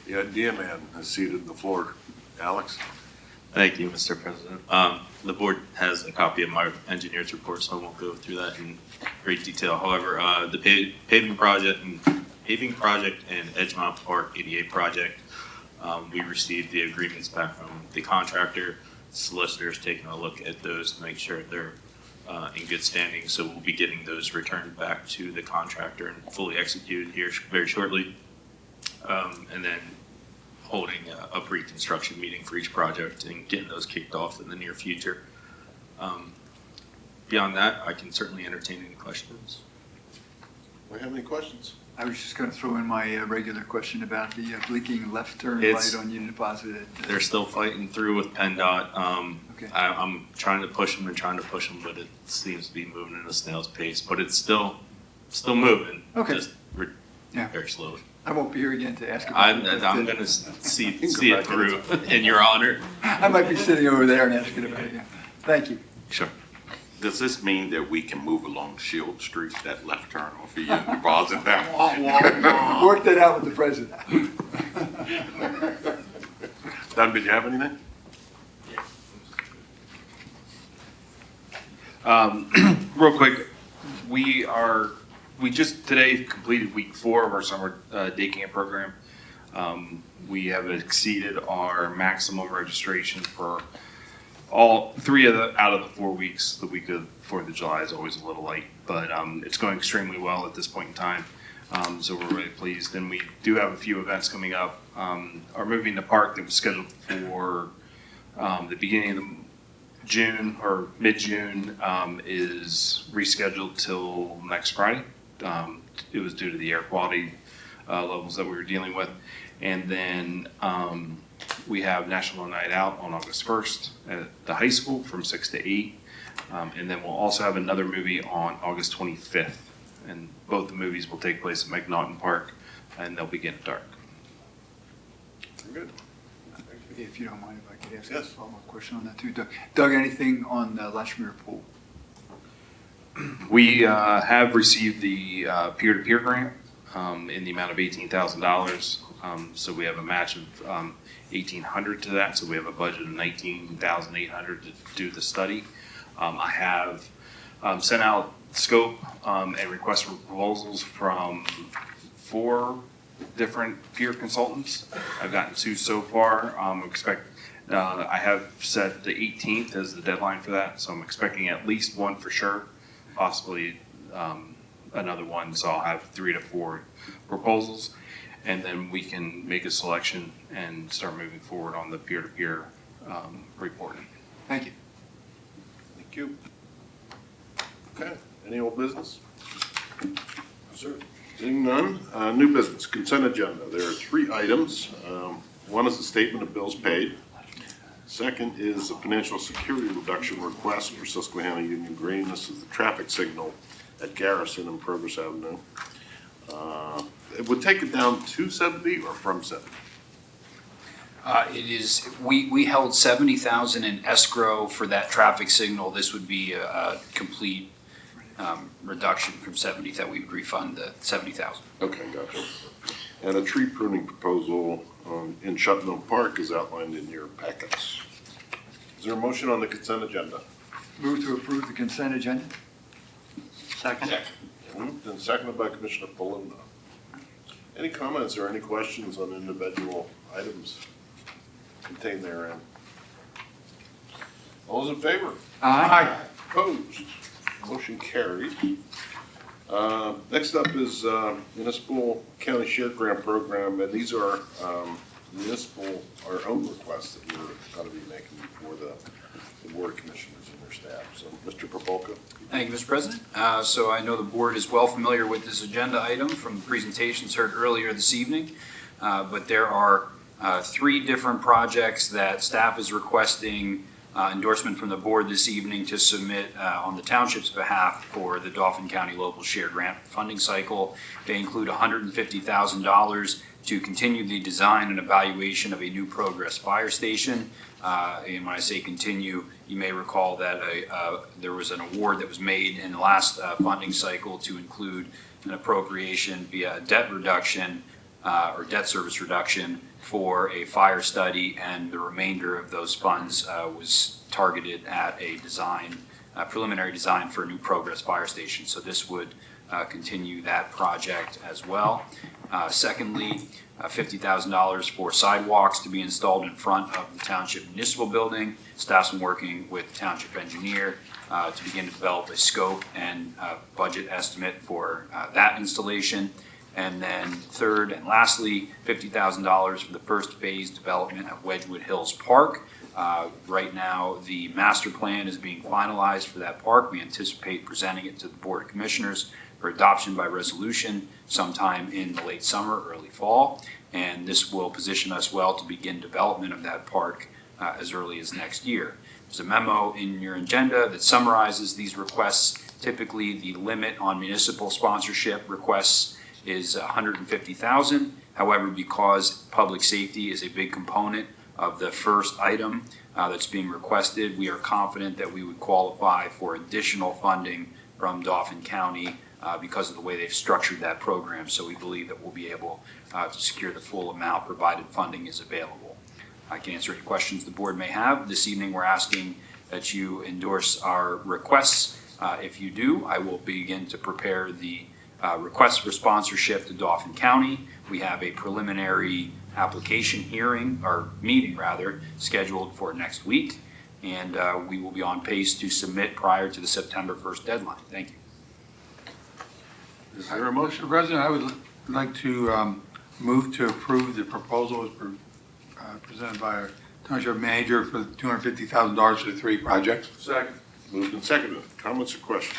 Yeah, D-Man is seated on the floor. Alex? Thank you, Mr. President. The board has a copy of my engineer's report, so I won't go through that in great detail. However, the paving project and Edgemont Park 88 project, we received the agreements back from the contractor. Solicitors taking a look at those to make sure they're in good standing. So we'll be getting those returned back to the contractor and fully executed here very shortly. And then holding a pre-construction meeting for each project and getting those kicked off in the near future. Beyond that, I can certainly entertain any questions. We have any questions? I was just going to throw in my regular question about the blinking left turn It's- light on Union Deposit. They're still fighting through with PennDOT. Okay. I'm trying to push them, but it seems to be moving at a snail's pace. But it's still moving. Okay. Just Yeah. very slowly. I won't be here again to ask about I'm it. going to see it through in your honor. I might be sitting over there and asking about it. Yeah. Thank you. Sure. Does this mean that we can move along Shield Street, that left turn off of Union Deposit now? Work that out with the president. Don, did you have anything? Real quick, we just today completed week 4 of our summer day camp program. We have exceeded our maximum registration for all 3 out of the 4 weeks. The week of 4th of July is always a little light, but it's going extremely well at this point in time. So we're really pleased, and we do have a few events coming up. Our movie in the park that was scheduled for the beginning of June or mid-June is rescheduled till next Friday. It was due to the air quality levels that we were dealing with. And then we have National Night Out on August 1st at the high school from 6 to 8. And then we'll also have another movie on August 25th. And both the movies will take place at McNaughton Park, and they'll begin at dark. Good. If you don't mind if I could ask Yes. a follow-up question on that too, Doug. Doug, anything on Lashmere Pool? We have received the peer-to-peer grant in the amount of $18,000. So we have a match of $1,800 to that. So we have a budget of $19,800 to do the study. I have sent out scope and requests for proposals from 4 different peer consultants. I've gotten 2 so far. I have set the 18th as the deadline for that, so I'm expecting at least 1 for sure, possibly another one. So I'll have 3 to 4 proposals, and then we can make a selection and start moving forward on the peer-to-peer reporting. Thank you. Thank you. Okay, any old business? Sir. Seeing none, new business, consent agenda. There are 3 items. One is the statement of bills paid. Second is a financial security reduction request for Susquehanna Union Green. This is the traffic signal at Garrison and Progress Avenue. It would take it down to 70 or from 70? It is, we held $70,000 in escrow for that traffic signal. This would be a complete reduction from 70 that we would refund the 70,000. Okay, gotcha. And a tree pruning proposal in Shutnell Park is outlined in your packets. Is there a motion on the consent agenda? Move to approve the consent agenda? Second. Moved and seconded by Commissioner Palumbo. Any comments or any questions on individual items contained therein? All those in favor? Aye. Opposed? Motion carried. Next up is municipal county share grant program, and these are municipal, our own requests that we're going to be making before the board of commissioners and their staff. So, Mr. Propolka. Thank you, Mr. President. So I know the board is well familiar with this agenda item from the presentations heard earlier this evening, but there are 3 different projects that staff is requesting endorsement from the board this evening to submit on the township's behalf for the Dauphin County Local Share Grant funding cycle. They include $150,000 to continue the design and evaluation of a new Progress Fire Station. And when I say continue, you may recall that there was an award that was made in the last funding cycle to include an appropriation via debt reduction or debt service reduction for a fire study, and the remainder of those funds was targeted at a preliminary design for a new Progress Fire Station. So this would continue that project as well. Secondly, $50,000 for sidewalks to be installed in front of the Township Municipal Building. Staff's been working with the Township Engineer to begin to develop a scope and budget estimate for that installation. And then third and lastly, $50,000 for the first phase development of Wedgewood Hills Park. Right now, the master plan is being finalized for that park. We anticipate presenting it to the Board of Commissioners for adoption by resolution sometime in the late summer, early fall. And this will position us well to begin development of that park as early as next year. There's a memo in your agenda that summarizes these requests. Typically, the limit on municipal sponsorship requests is $150,000. However, because public safety is a big component of the first item that's being requested, we are confident that we would qualify for additional funding from Dauphin County because of the way they've structured that program. So we believe that we'll be able to secure the full amount provided funding is available. I can answer any questions the board may have. This evening, we're asking that you endorse our requests. If you do, I will begin to prepare the request for sponsorship to Dauphin County. We have a preliminary application meeting scheduled for next week, and we will be on pace to submit prior to the September 1st deadline. Thank you. Is there a motion? Mr. President, I would like to move to approve the proposal as presented by our township manager for $250,000 for the 3 projects. Second. Moved and seconded. Comments or questions?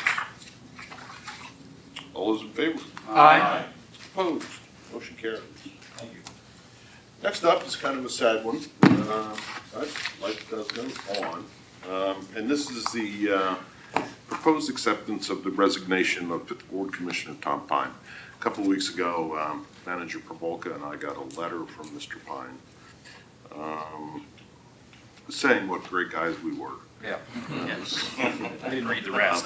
All those in favor? Aye. Opposed? Motion carries. Thank you. Next up is kind of a sad one. I'd like to go on. And this is the proposed acceptance of the resignation of Board Commissioner Tom Pine. A couple of weeks ago, Manager Provolka and I got a letter from Mr. Pine saying what great guys we were. Yeah. I didn't read the rest.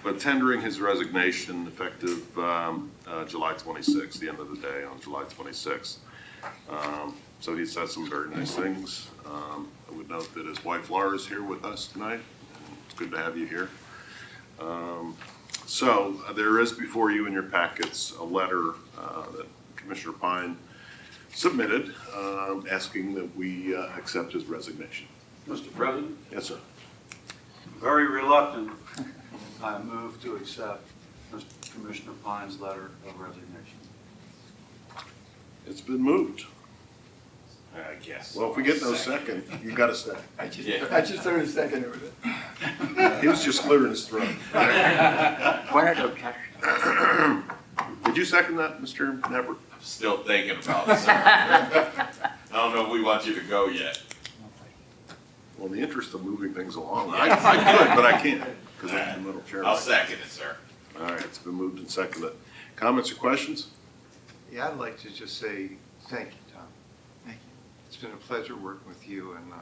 But tendering his resignation effective July 26th, the end of the day on July 26th. So he said some very nice things. I would note that his wife Laura is here with us tonight. It's good to have you here. So there is before you in your packets a letter that Commissioner Pine submitted asking that we accept his resignation. Mr. President? Yes, sir. Very reluctant, I move to accept Mr. Commissioner Pine's letter of resignation. It's been moved. I guess. Well, if we get no second, you got to stay. I just started seconding with it. He was just clearing his throat. What are the objections? Did you second that, Mr. Knepper? I'm still thinking about it, sir. I don't know if we want you to go yet. Well, in the interest of moving things along, I could, but I can't because I'm the middle chair. I'll second it, sir. All right, it's been moved and seconded. Comments or questions? Yeah, I'd like to just say thank you, Tom. Thank you. It's been a pleasure working with you, and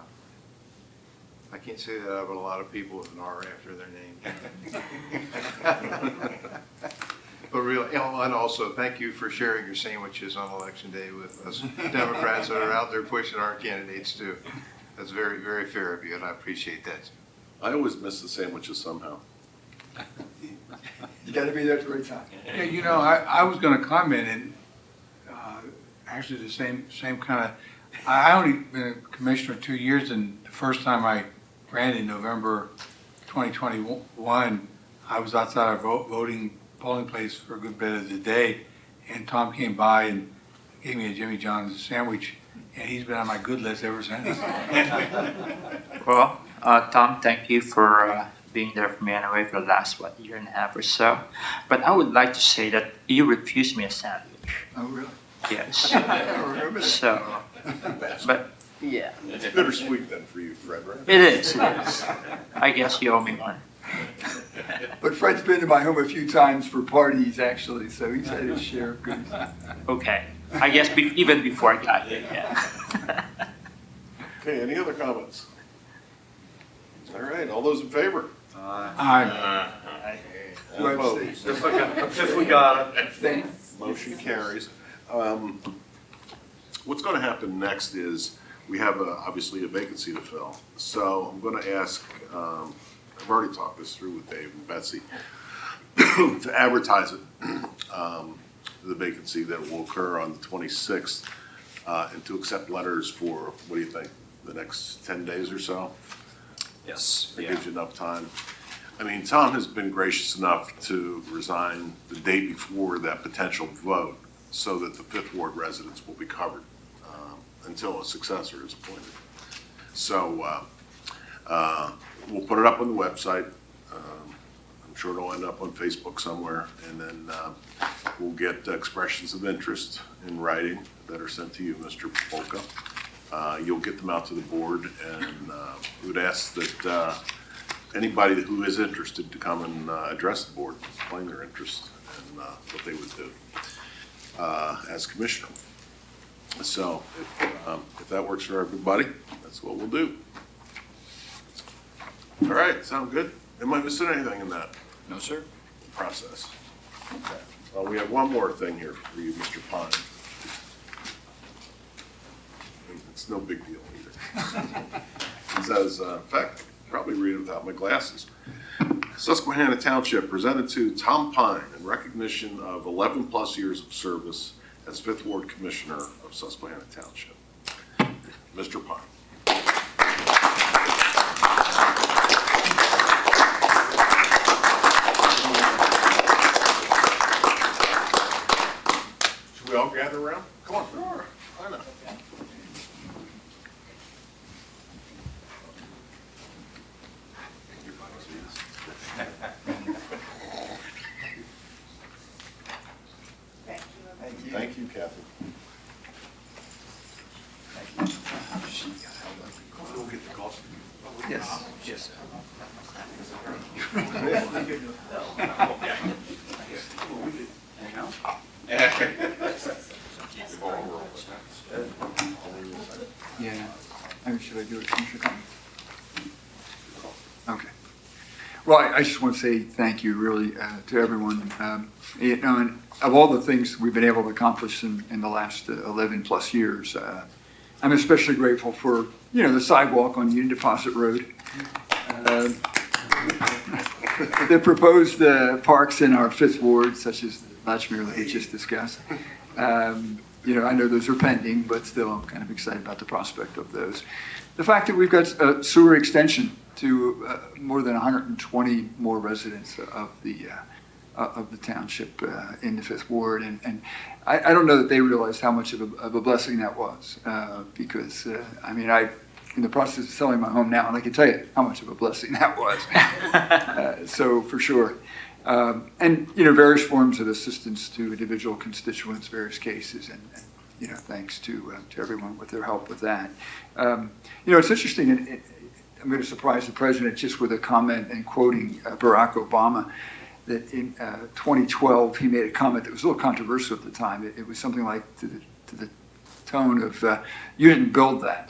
I can't say that about a lot of people with an R after their name. But really, and also thank you for sharing your sandwiches on Election Day with us Democrats that are out there pushing our candidates too. That's very, very fair of you, and I appreciate that. I always miss the sandwiches somehow. You gotta be there at the right time. Yeah, you know, I was gonna comment, and actually the same kind of, I only been a commissioner 2 years, and the first time I ran in November 2021, I was outside our voting polling place for a good bit of the day, and Tom came by and gave me a Jimmy John's sandwich, and he's been on my good list ever since. Well, Tom, thank you for being there for me anyway for the last, year and a half or so. But I would like to say that you refused me a sandwich. Oh, really? Yes. I don't remember that. So, but Yeah. It's bittersweet then for you, Fred, right? It is. I guess you owe me one. But Fred's been to my home a few times for parties, actually, so he's had his share of goodies. Okay. I guess even before I got here, yeah. Okay, any other comments? All right, all those in favor? Aye. Do I Opposed? abstain? If we got it. Abstain? Motion carries. What's going to happen next is we have obviously a vacancy to fill. So I'm going to ask, I've already talked this through with Dave and Betsy, to advertise it, the vacancy that will occur on the 26th, and to accept letters for, what do you think, the next 10 days or so? Yes. That Yeah. gives you enough time. I mean, Tom has been gracious enough to resign the day before that potential vote so that the Fifth Ward residents will be covered until a successor is appointed. So we'll put it up on the website. I'm sure it'll end up on Facebook somewhere, and then we'll get expressions of interest in writing that are sent to you, Mr. Polka. You'll get them out to the board, and we would ask that anybody who is interested to come and address the board, explain their interest and what they would do as commissioner. So if that works for everybody, that's what we'll do. All right, sound good? Am I missing anything in that No, sir. process? Okay. Well, we have one more thing here for you, Mr. Pine. It's no big deal either. It says, in fact, probably read it without my glasses. Susquehanna Township presented to Tom Pine in recognition of 11-plus years of service as Fifth Ward Commissioner of Susquehanna Township. Mr. Pine. Should we all gather around? Come on. Sure. Why not? Thank you, Kathy. We'll get the cost. Yes. Yes. Yeah. Should I do it, Commissioner Cummings? Okay. Well, I just want to say thank you really to everyone. You know, and of all the things we've been able to accomplish in the last 11 plus years, I'm especially grateful for, you know, the sidewalk on Union Deposit Road. The proposed parks in our Fifth Ward, such as Latchmere that we just discussed. You know, I know those are pending, but still I'm kind of excited about the prospect of those. The fact that we've got a sewer extension to more than 120 more residents of the township in the Fifth Ward. And I don't know that they realized how much of a blessing that was because, I mean, in the process of selling my home now, and I can tell you how much of a blessing that was. So for sure. And, you know, various forms of assistance to individual constituents, various cases, and you know, thanks to everyone with their help with that. You know, it's interesting, and I'm going to surprise the president just with a comment and quoting Barack Obama, that in 2012, he made a comment that was a little controversial at the time. It was something like to the tone of, you didn't build that.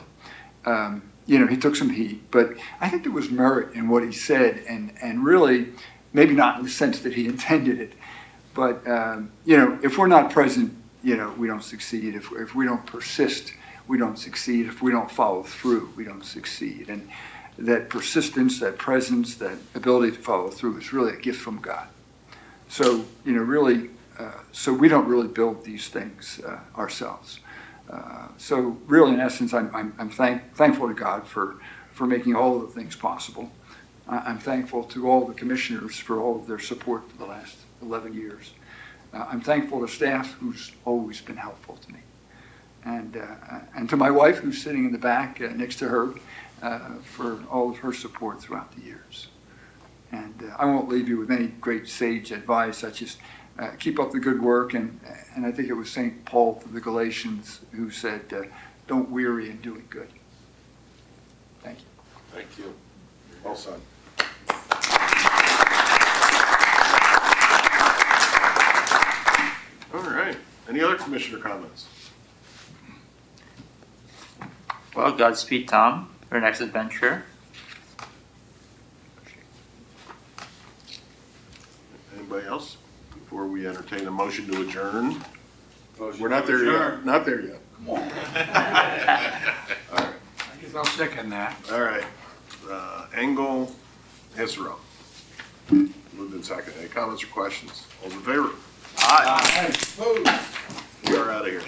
You know, he took some heat, but I think there was merit in what he said, and really, maybe not in the sense that he intended it, but, you know, if we're not present, you know, we don't succeed. If we don't persist, we don't succeed. If we don't follow through, we don't succeed. And that persistence, that presence, that ability to follow through is really a gift from God. So, you know, really, so we don't really build these things ourselves. So really, in essence, I'm thankful to God for making all of the things possible. I'm thankful to all the commissioners for all of their support for the last 11 years. I'm thankful to staff who's always been helpful to me. And to my wife who's sitting in the back next to her for all of her support throughout the years. And I won't leave you with any great sage advice. I just keep up the good work. And I think it was St. Paul to the Galatians who said, don't weary in doing good. Thank you. Thank you. Well said. All right. Any other commissioner comments? Well, Godspeed, Tom, for your next adventure. Anybody else? Before we entertain a motion to adjourn? Motion We're not to there yet. adjourn. Not there yet. Come on. All right. I guess I'll second that. All right. Engel, Hisro. Moved in second. Any comments or questions? All those in favor? Aye. We are out of here.